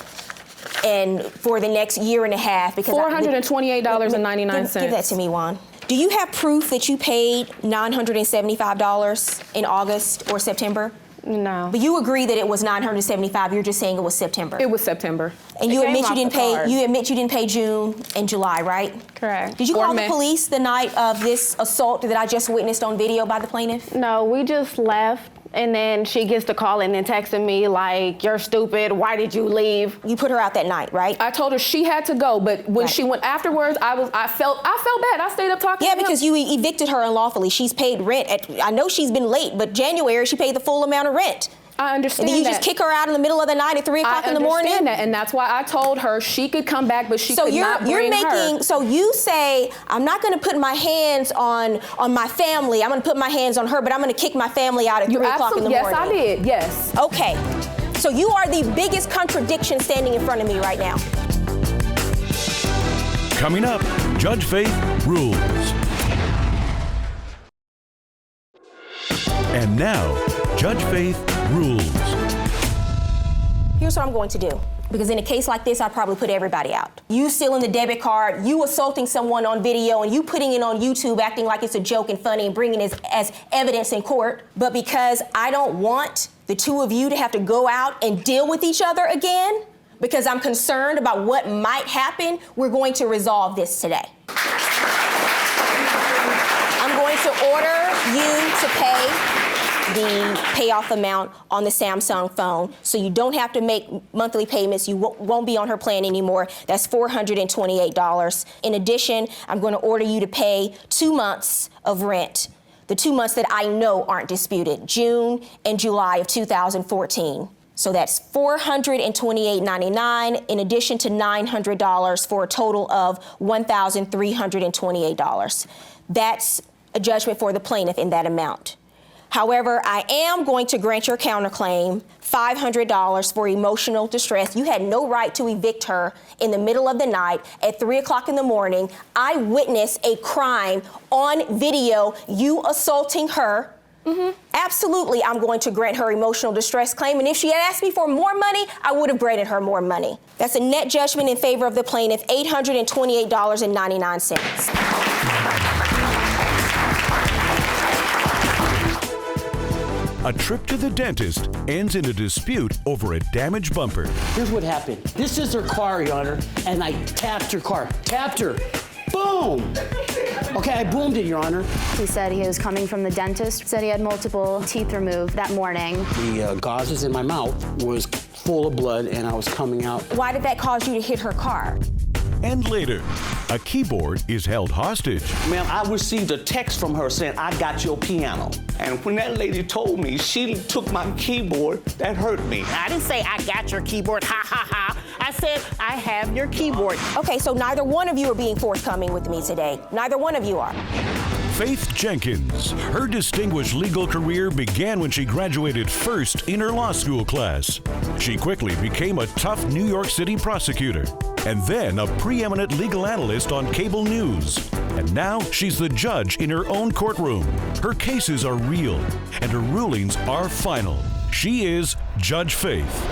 and for the next year and a half. Because $428.99. Give that to me, Juan. Do you have proof that you paid $975 in August or September? No. But you agree that it was $975. You're just saying it was September. It was September. And you admit you didn't pay. You admit you didn't pay June and July, right? Correct. Did you call the police the night of this assault that I just witnessed on video by the plaintiff? No, we just left. And then she gets the call and then texting me like, you're stupid, why did you leave? You put her out that night, right? I told her she had to go, but when she went afterwards, I felt bad. I stayed up talking to him. Yeah, because you evicted her unlawfully. She's paid rent. I know she's been late, but January she paid the full amount of rent. I understand that. And then you just kick her out in the middle of the night at 3 o'clock in the morning? I understand that, and that's why I told her she could come back, but she could not bring her. So you say, I'm not going to put my hands on my family. I'm going to put my hands on her, but I'm going to kick my family out at 3 o'clock in the morning. Yes, I did, yes. Okay. So you are the biggest contradiction standing in front of me right now. Coming up, Judge Faith rules. And now, Judge Faith rules. Here's what I'm going to do. Because in a case like this, I'd probably put everybody out. You stealing the debit card, you assaulting someone on video, and you putting it on YouTube acting like it's a joke and funny and bringing it as evidence in court. But because I don't want the two of you to have to go out and deal with each other again, because I'm concerned about what might happen, we're going to resolve this today. I'm going to order you to pay the payoff amount on the Samsung phone, so you don't have to make monthly payments. You won't be on her plan anymore. That's $428. In addition, I'm going to order you to pay 2 months of rent, the 2 months that I know aren't disputed, June and July of 2014. So that's $428.99 in addition to $900 for a total of $1,328. That's a judgment for the plaintiff in that amount. However, I am going to grant your counterclaim $500 for emotional distress. You had no right to evict her in the middle of the night at 3 o'clock in the morning. I witnessed a crime on video, you assaulting her. Absolutely, I'm going to grant her emotional distress claim. And if she had asked me for more money, I would have granted her more money. That's a net judgment in favor of the plaintiff, $828.99. A trip to the dentist ends in a dispute over a damaged bumper. Here's what happened. This is her car, Your Honor, and I tapped her car. Tapped her. Boom! Okay, I boomed it, Your Honor. He said he was coming from the dentist, said he had multiple teeth removed that morning. The gauzes in my mouth was full of blood, and I was coming out. Why did that cause you to hit her car? And later, a keyboard is held hostage. Ma'am, I received a text from her saying, I got your piano. And when that lady told me she took my keyboard, that hurt me. I didn't say I got your keyboard, ha ha ha. I said I have your keyboard. Okay, so neither one of you are being forthcoming with me today. Neither one of you are. Faith Jenkins. Her distinguished legal career began when she graduated first in her law school class. She quickly became a tough New York City prosecutor. and then a preeminent legal analyst on cable news. And now she's the judge in her own courtroom. Her cases are real, and her rulings are final. She is Judge Faith.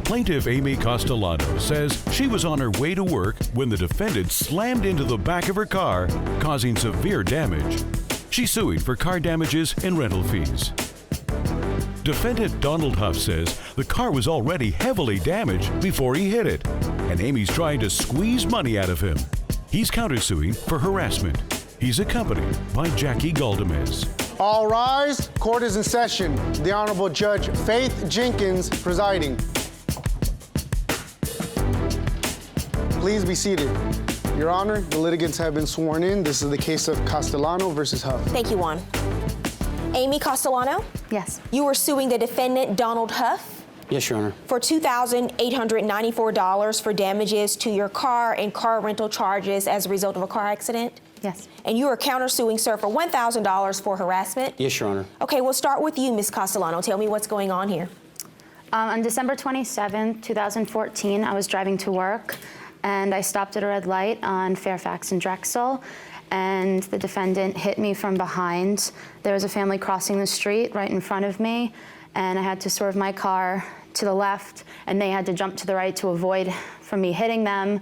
Plaintiff Amy Castellano says she was on her way to work when the defendant slammed into the back of her car, causing severe damage. She's suing for car damages and rental fees. Defendant Donald Huff says the car was already heavily damaged before he hit it, and Amy's trying to squeeze money out of him. He's countersuing for harassment. He's accompanied by Jackie Galdamez. All rise. Court is in session. The Honorable Judge Faith Jenkins presiding. Please be seated. Your Honor, the litigants have been sworn in. This is the case of Castellano versus Huff. Thank you, Juan. Amy Castellano? Yes. You were suing the defendant, Donald Huff, Yes, Your Honor. for $2,894 for damages to your car and car rental charges as a result of a car accident? Yes. And you are countersuing, sir, for $1,000 for harassment? Yes, Your Honor. Okay, we'll start with you, Ms. Castellano. Tell me what's going on here. On December 27, 2014, I was driving to work, and I stopped at a red light on Fairfax and Drexel, and the defendant hit me from behind. There was a family crossing the street right in front of me, and I had to swerve my car to the left, and they had to jump to the right to avoid from me hitting them.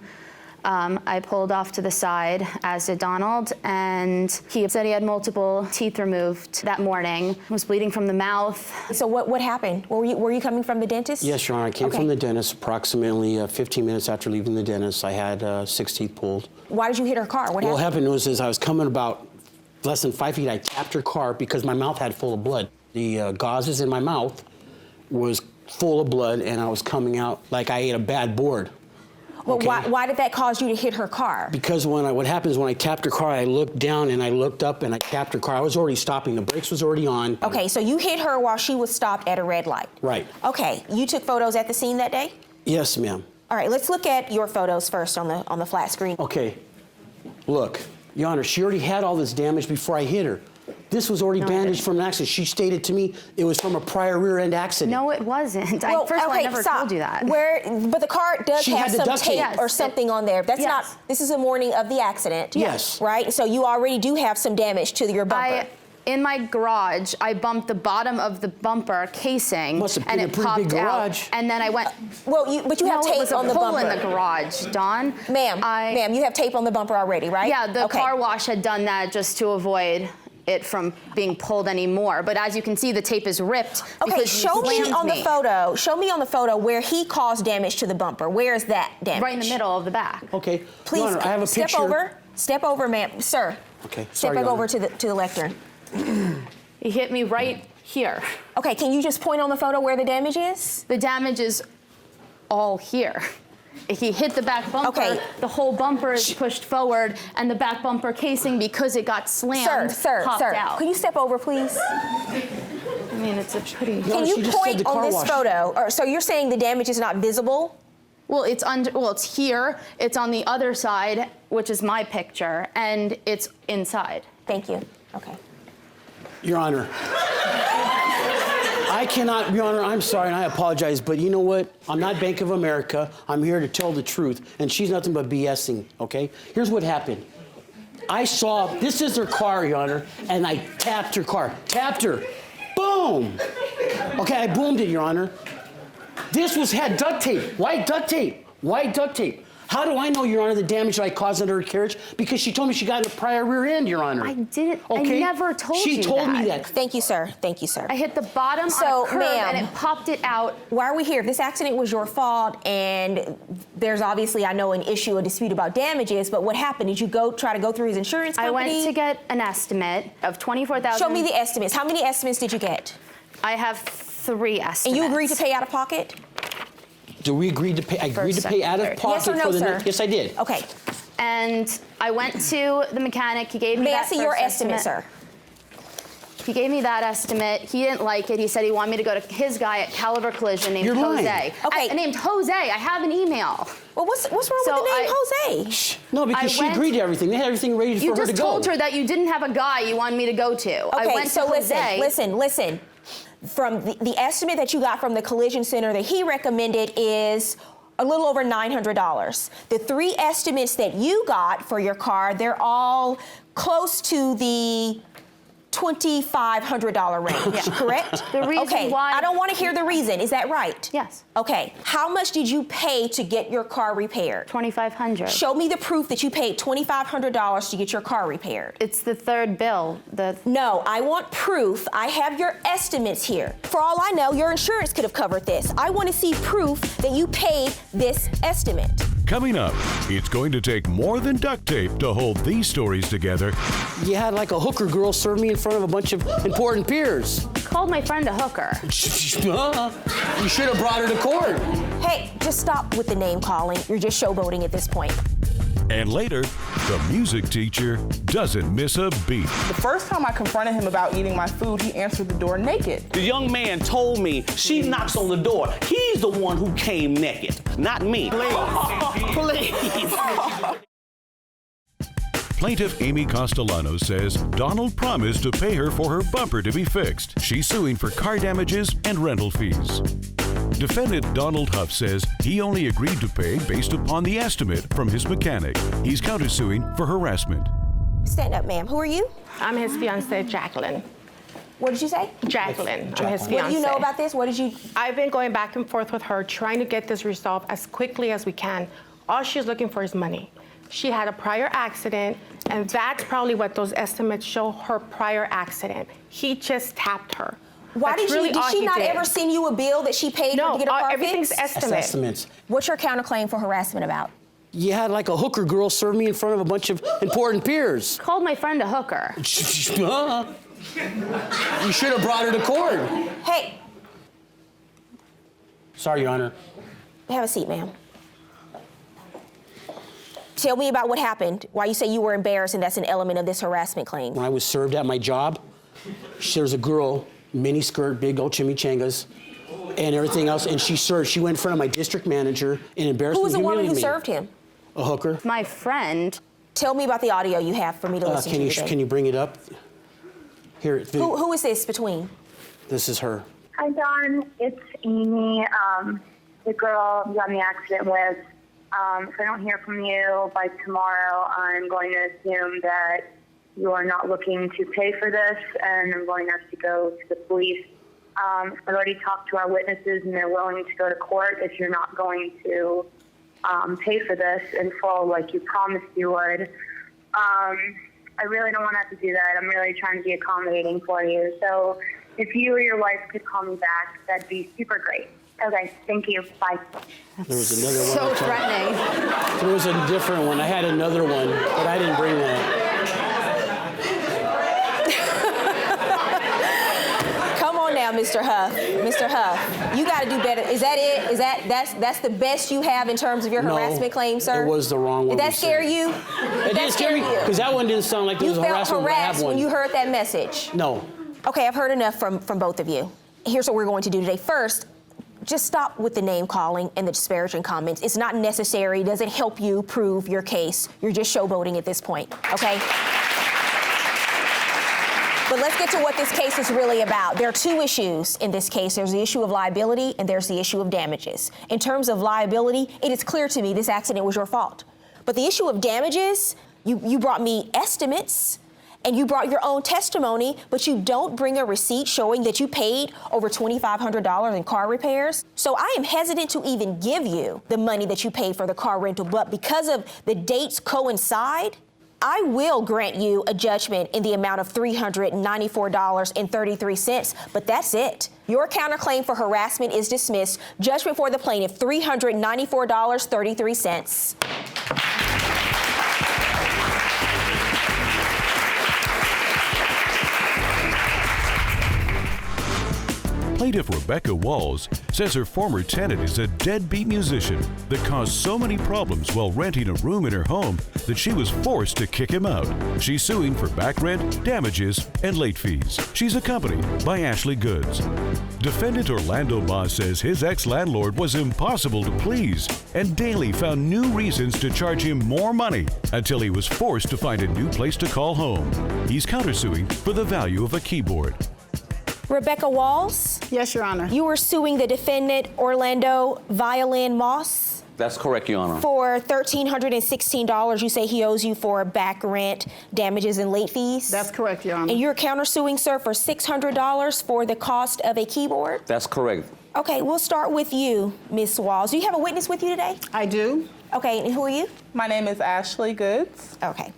I pulled off to the side, as did Donald, and he said he had multiple teeth removed that morning, was bleeding from the mouth. So what happened? Were you coming from the dentist? Yes, Your Honor. I came from the dentist approximately 15 minutes after leaving the dentist. I had 6 teeth pulled. Why did you hit her car? What happened? What happened was I was coming about less than 5 feet. I tapped her car because my mouth had full of blood. The gauzes in my mouth was full of blood, and I was coming out like I ate a bad board. Well, why did that cause you to hit her car? Because what happens when I tapped her car, I looked down and I looked up and I tapped her car. I was already stopping. The brakes was already on. Okay, so you hit her while she was stopped at a red light. Right. Okay, you took photos at the scene that day? Yes, ma'am. All right, let's look at your photos first on the flat screen. Okay. Look, Your Honor, she already had all this damage before I hit her. This was already bandaged from an accident. She stated to me it was from a prior rear-end accident. No, it wasn't. Well, First of all, I never told you that. But the car does have some tape or Yes, something on there. That's not. This is the morning of the accident. Yes. Right. So you already do have some damage to your bumper. In my garage, I bumped the bottom of the bumper casing, Must have and been it a pretty popped big garage. out. And then I went. But you have tape it was on the a hole bumper. in the garage, Dawn. Ma'am, you have tape on the bumper already, right? Yeah, the car wash had done that just to avoid it from being pulled anymore. But as you can see, the tape is ripped. Okay, show me on the photo. Show me on the photo where he caused damage to the bumper. Where is that damage? Right in the middle of the back. Okay. Please, Your Honor, I have a step picture. over. Step over, ma'am. Sir. Okay. Step Sorry, back Your over Honor. to the lectern. He hit me right here. Okay, can you just point on the photo where the damage is? The damage is all here. He hit the back bumper, the whole bumper is pushed forward, and the back bumper casing, because it got slammed, popped out. Can you step over, please? I mean, it's a pretty... Can you point on this photo? So you're saying the damage is not visible? Well, it's here, it's on the other side, which is my picture, and it's inside. Thank you. Okay. Your Honor, I cannot, Your Honor, I'm sorry and I apologize, but you know what? I'm not Bank of America. I'm here to tell the truth, and she's nothing but BSing, okay? Here's what happened. I saw, this is her car, Your Honor, and I tapped her car. Tapped her. Boom! Okay, I boomed it, Your Honor. This had duct tape, white duct tape, white duct tape. How do I know, Your Honor, the damage that I caused under her carriage? Because she told me she got in a prior rear end, Your Honor. I didn't. Okay? I never told you that. She told me that. Thank you, sir. Thank you, sir. I hit the bottom on a curb and it popped it out. Why are we here? If this accident was your fault, and there's obviously, I know, a dispute about damages, but what happened? Did you try to go through his insurance company? I went to get an estimate of $24,000. Show me the estimates. How many estimates did you get? I have 3 estimates. And you agreed to pay out of pocket? Do we agree to pay? I agreed to pay out of pocket yes or no, for the. Sir? Yes, I did. Okay. And I went to the mechanic. He gave me May that I see your first estimate, sir? He gave me that estimate. He didn't like it. He said he wanted me to go to his guy at Caliber Collision named Jose. Lying. Okay. Named Jose. I have an email. Well, what's wrong with the name Jose? Shh. No, because she agreed to everything. They had everything ready for her to go. You just told her that you didn't have a guy you wanted me to go to. Okay, I went so to Jose. listen. From the estimate that you got from the collision center that he recommended is a little over $900. The 3 estimates that you got for your car, they're all close to the $2,500 range, correct? The reason why... I don't want to hear the reason. Is that right? Yes. Okay. How much did you pay to get your car repaired? $2,500. Show me the proof that you paid $2,500 to get your car repaired. It's the 3rd bill. No, I want proof. I have your estimates here. For all I know, your insurance could have covered this. I want to see proof that you paid this estimate. Coming up, it's going to take more than duct tape to hold these stories together. You had like a hooker girl serve me in front of a bunch of important peers. Called my friend a hooker. You should have brought her to court. Hey, just stop with the name calling. You're just showboating at this point. And later, the music teacher doesn't miss a beat. The first time I confronted him about eating my food, he answered the door naked. The young man told me she knocks on the door. He's the one who came naked, not me. Please. Plaintiff Amy Castellano says Donald promised to pay her for her bumper to be fixed. She's suing for car damages and rental fees. Defendant Donald Huff says he only agreed to pay based upon the estimate from his mechanic. He's countersuing for harassment. Stand up, ma'am. Who are you? I'm his fiancée, Jacqueline. What did you say? Jacqueline. I'm his fiancée. What do you know about this? What did you... I've been going back and forth with her, trying to get this resolved as quickly as we can. All she's looking for is money. She had a prior accident, and that's probably what those estimates show, her prior accident. He just tapped her. Why did she not ever send you a bill that she paid for to get her car everything's fixed? Estimates. What's your counterclaim for harassment about? You had like a hooker girl serve me in front of a bunch of important peers. Called my friend a hooker. You should have brought her to court. Hey. Sorry, Your Honor. Have a seat, ma'am. Tell me about what happened. Why you say you were embarrassed and that's an element of this harassment claim. When I was served at my job, there was a girl, mini skirt, big old chimichangas, and everything else, and she went in front of my district manager and embarrassed me. Who was the woman who served him? A hooker. My friend. Tell me about the audio you have for me to listen to today. Can you bring it up? Here. Who is this between? This is her. Hi, Dawn. It's Amy, the girl you got in the accident with. If I don't hear from you by tomorrow, I'm going to assume that you are not looking to pay for this, and I'm going to have to go to the police. I've already talked to our witnesses, and they're willing to go to court if you're not going to pay for this in full like you promised you would. I really don't want to have to do that. I'm really trying to be accommodating for you. So if you or your wife could call me back, that'd be super great. Okay, thank you. Bye. There was another one. So threatening. There was a different one. I had another one, but I didn't bring that. Come on now, Mr. Huff. Mr. Huff, you got to do better. Is that it? That's the best you have in terms of your harassment claim, sir? It was the wrong one. Did that scare you? It did scare me because that one didn't sound like there was harassment. You felt harassed when you heard that message? No. Okay, I've heard enough from both of you. Here's what we're going to do today. First, just stop with the name calling and the disparaging comments. It's not necessary. It doesn't help you prove your case. You're just showboating at this point, okay? But let's get to what this case is really about. There are two issues in this case. There's the issue of liability and there's the issue of damages. In terms of liability, it is clear to me this accident was your fault. But the issue of damages, you brought me estimates, and you brought your own testimony, but you don't bring a receipt showing that you paid over $2,500 in car repairs. So I am hesitant to even give you the money that you paid for the car rental, but because of the dates coincide, I will grant you a judgment in the amount of $394.33, but that's it. Your counterclaim for harassment is dismissed. Judgment for the plaintiff, $394.33. Plaintiff Rebecca Walls says her former tenant is a deadbeat musician that caused so many problems while renting a room in her home that she was forced to kick him out. She's suing for back rent, damages, and late fees. She's accompanied by Ashley Goods. Defendant Orlando Moss says his ex-landlord was impossible to please and daily found new reasons to charge him more money until he was forced to find a new place to call home. He's countersuing for the value of a keyboard. Rebecca Walls? Yes, Your Honor. You were suing the defendant, Orlando Violin Moss? That's correct, Your Honor. For $1,316, you say he owes you for back rent, damages, and late fees? That's correct, Your Honor. And you're countersuing, sir, for $600 for the cost of a keyboard? That's correct. Okay, we'll start with you, Ms. Walls. Do you have a witness with you today? I do. Okay, and who are you? My name is Ashley Goods. Okay.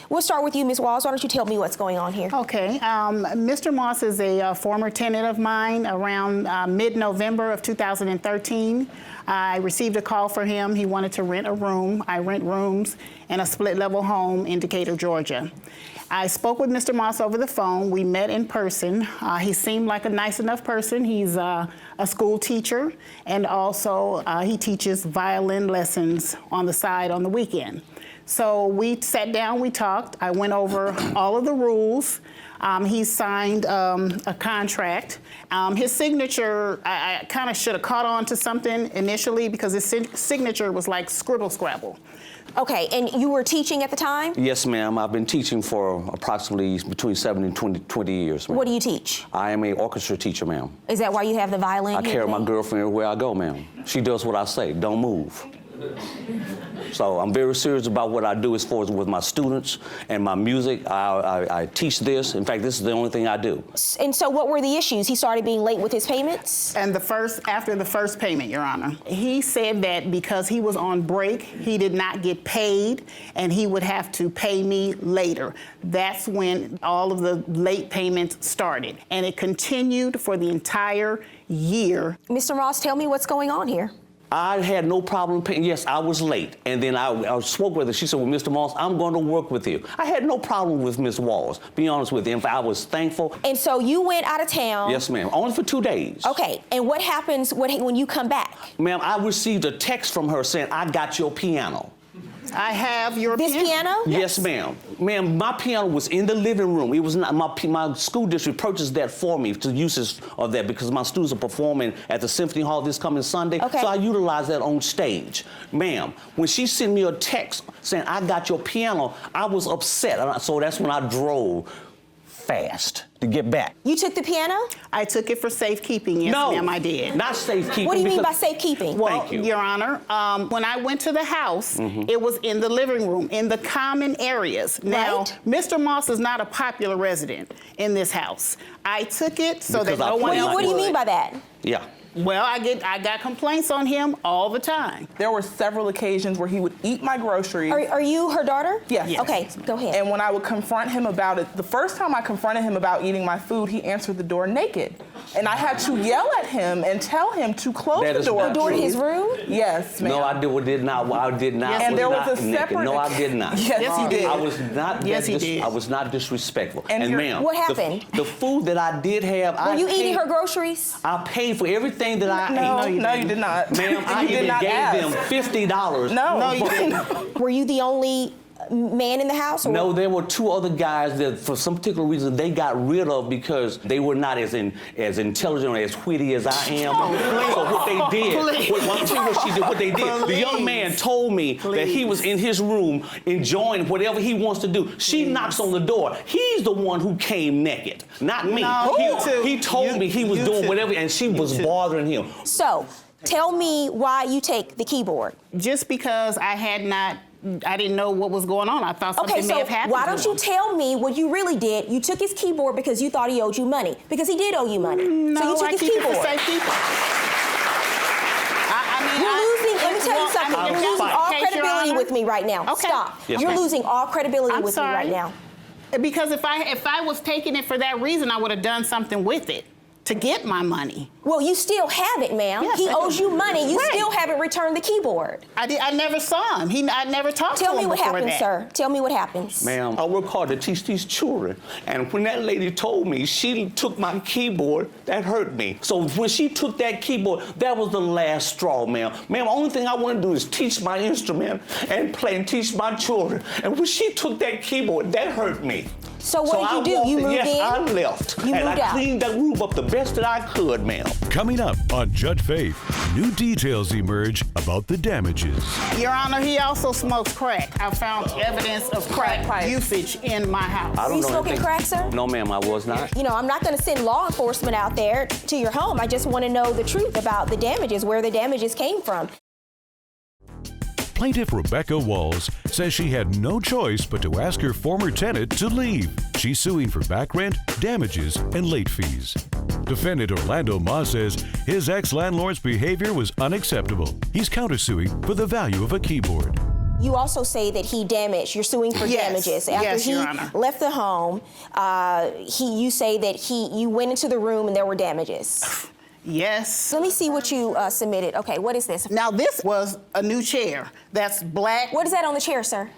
We'll start with you, Ms. Walls. Why don't you tell me what's going on here? Okay. Mr. Moss is a former tenant of mine around mid-November of 2013. I received a call for him. He wanted to rent a room. I rent rooms in a split-level home in Decatur, Georgia. I spoke with Mr. Moss over the phone. We met in person. He seemed like a nice enough person. He's a school teacher, and also he teaches violin lessons on the side on the weekend. So we sat down, we talked. I went over all of the rules. He signed a contract. His signature, I kind of should have caught on to something initially because his signature was like scribble scrabble. Okay, and you were teaching at the time? Yes, ma'am. I've been teaching for approximately between 7 and 20 years, ma'am. What do you teach? I am an orchestra teacher, ma'am. Is that why you have the violin? I carry my girlfriend everywhere I go, ma'am. She does what I say, don't move. So I'm very serious about what I do as far as with my students and my music. I teach this. In fact, this is the only thing I do. And so what were the issues? He started being late with his payments? And after the first payment, Your Honor, he said that because he was on break, he did not get paid and he would have to pay me later. That's when all of the late payments started. And it continued for the entire year. Mr. Ross, tell me what's going on here. I had no problem paying. Yes, I was late. And then I spoke with her. She said, well, Mr. Moss, I'm going to work with you. I had no problem with Ms. Walls, be honest with you. In fact, I was thankful. And so you went out of town. Yes, ma'am. Only for 2 days. Okay. And what happens when you come back? Ma'am, I received a text from her saying, I got your piano. I have your piano? Yes, ma'am. Ma'am, my piano was in the living room. It was not my school district purchased that for me to uses of that because my students are performing at the Symphony Hall this coming Sunday. Okay. So I utilized that on stage. Ma'am, when she sent me a text saying I got your piano, I was upset. So that's when I drove fast to get back. You took the piano? I took it for safekeeping, yes, ma'am, I did. Not safekeeping. What do you mean by safekeeping? Well, Thank you. Your Honor, when I went to the house, it was in the living room, in the common areas. Now, Mr. Moss is not a popular resident in this house. I took it so that no one else What do you mean by that? Yeah. Well, I got complaints on him all the time. There were several occasions where he would eat my groceries. Are you her daughter? Yes. Okay, go ahead. And when I would confront him about it, the first time I confronted him about eating my food, he answered the door naked. And I had to yell at him and tell him to close the door. The door to his room? Yes, ma'am. No, I did not. I did not. And there was a separate. No, I did not. Yes, he did. I was not. Yes, he did. I was not disrespectful. And ma'am, what happened? The food that I did have. Were you eating her groceries? I paid for everything that I ate. No, you did not. Ma'am, I even gave them $50. No, you didn't. Were you the only man in the house? Or no, there were 2 other guys that, for some particular reason, they got rid of because they were not as intelligent or as witty as I am. So what they did, what they did, the young man told me that he was in his room enjoying whatever he wants to do. She knocks on the door. He's the one who came naked, not me. No, he told me he was doing whatever, and she was bothering him. So, tell me why you take the keyboard. Just because I didn't know what was going on. I thought something may have happened. Why don't you tell me what you really did? You took his keyboard because you thought he owed you money. Because he did owe you money. No, so you took his keyboard. Let me tell you something. You're losing all credibility with me right now. Okay. Stop. Yes, You're ma'am. losing all credibility with me right now. Because if I was taking it for that reason, I would have done something with it to get my money. Well, you still have it, ma'am. Yes, he owes you money. You Right. still haven't returned the keyboard. I never saw him. I never talked to him. Tell me what before happens, that. sir. Tell me what happens. Ma'am, I work hard to teach these children. And when that lady told me she took my keyboard, that hurt me. So when she took that keyboard, that was the last straw, ma'am. Ma'am, the only thing I want to do is teach my instrument and play and teach my children. And when she took that keyboard, that hurt me. So what did you do? You moved in? Yes, I left. You and moved I out. cleaned that room up the best that I could, ma'am. Coming up on Judge Faith, new details emerge about the damages. Your Honor, he also smokes crack. I found evidence of crack usage in my house. I don't Were you know smoking anything. crack, sir? No, ma'am, I was not. You know, I'm not going to send law enforcement out there to your home. I just want to know the truth about the damages, where the damages came from. Plaintiff Rebecca Walls says she had no choice but to ask her former tenant to leave. She's suing for back rent, damages, and late fees. Defendant Orlando Ma says his ex-landlord's behavior was unacceptable. He's countersuing for the value of a keyboard. You also say that he damaged. You're suing for damages after he left the home. You say that you went into the room and there were damages. Yes. Let me see what you submitted. Okay, what is this? Now this was a new chair. That's black. What is that on the chair, sir?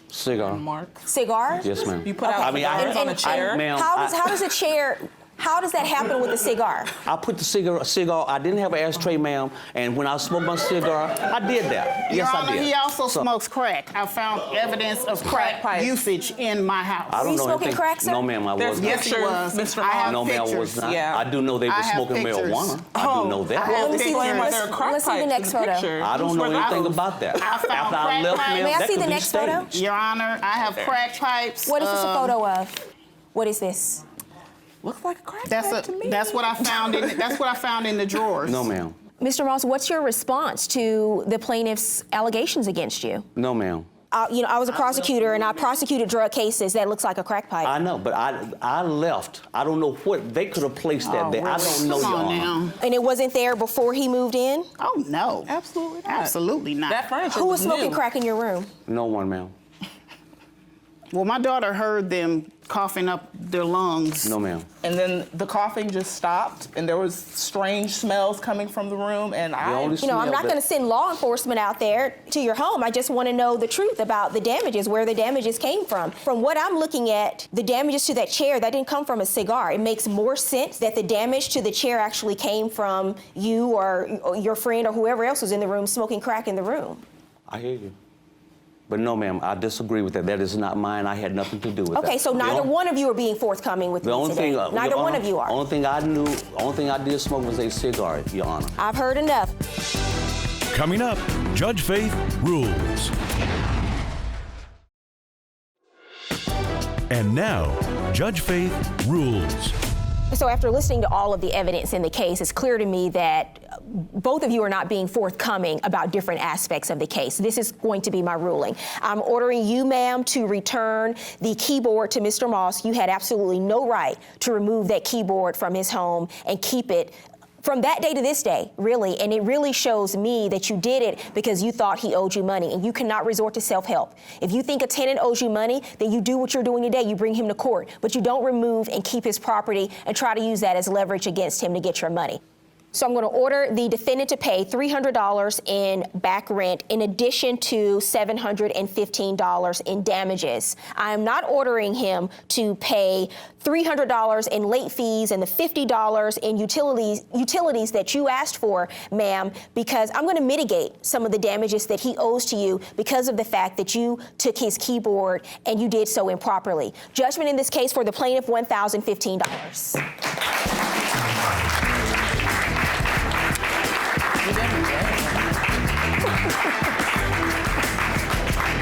Cigar. Cigar? Yes, ma'am. You put out cigars on a chair? Ma'am, How does a chair? How does that happen with a cigar? I put the cigar, I didn't have an ashtray, ma'am, and when I smoked my cigar, I did that. Your Yes, Honor, I did. he also smokes crack. I found evidence of crack usage in my house. I don't know smoking anything. crack, sir? No, ma'am, I wasn't. Yes, he was. Mr. I have No, ma'am, I pictures. was not. Yeah. I do know they were I have smoking pictures. marijuana. I do know that. Let me see Let's the next photo. I don't know anything about that. I found After I crack left, pipes. ma'am, May I that see could the be next photo? staged. Your Honor, I have crack pipes. What is this a photo of? What is this? Looks like a crack That's pipe to me. That's what I found in. That's what I found in the drawers. No, ma'am. Mr. Moss, what's your response to the plaintiff's allegations against you? No, ma'am. I was a prosecutor and I prosecuted drug cases. That looks like a crack pipe. I know, but I left. I don't know what they could have placed that there. I don't know, Come Your on Honor. now. And it wasn't there before he moved in? Oh no. Absolutely not. Absolutely not. That furniture Who was smoking new. crack in your room? No one, ma'am. Well, my daughter heard them coughing up their lungs. No, ma'am. And then the coughing just stopped, and there was strange smells coming from the room, and I'm not going to send law enforcement out there to your home. I just want to know the truth about the damages, where the damages came from. From what I'm looking at, the damages to that chair, that didn't come from a cigar. It makes more sense that the damage to the chair actually came from you or your friend or whoever else was in the room smoking crack in the room. I hear you. But no, ma'am, I disagree with that. That is not mine. I had nothing to do with that. Okay, so neither one of you are being forthcoming with me today. Neither one of you are. Only thing I did smoke was a cigar, Your Honor. I've heard enough. Coming up, Judge Faith rules. And now, Judge Faith rules. So after listening to all of the evidence in the case, it's clear to me that both of you are not being forthcoming about different aspects of the case. This is going to be my ruling. I'm ordering you, ma'am, to return the keyboard to Mr. Moss. You had absolutely no right to remove that keyboard from his home and keep it from that day to this day, really. And it really shows me that you did it because you thought he owed you money, and you cannot resort to self-help. If you think a tenant owes you money, then you do what you're doing today. You bring him to court, but you don't remove and keep his property and try to use that as leverage against him to get your money. So I'm going to order the defendant to pay $300 in back rent in addition to $715 in damages. I am not ordering him to pay $300 in late fees and the $50 in utilities that you asked for, ma'am, because I'm going to mitigate some of the damages that he owes to you because of the fact that you took his keyboard and you did so improperly. Judgment in this case for the plaintiff, $1,015.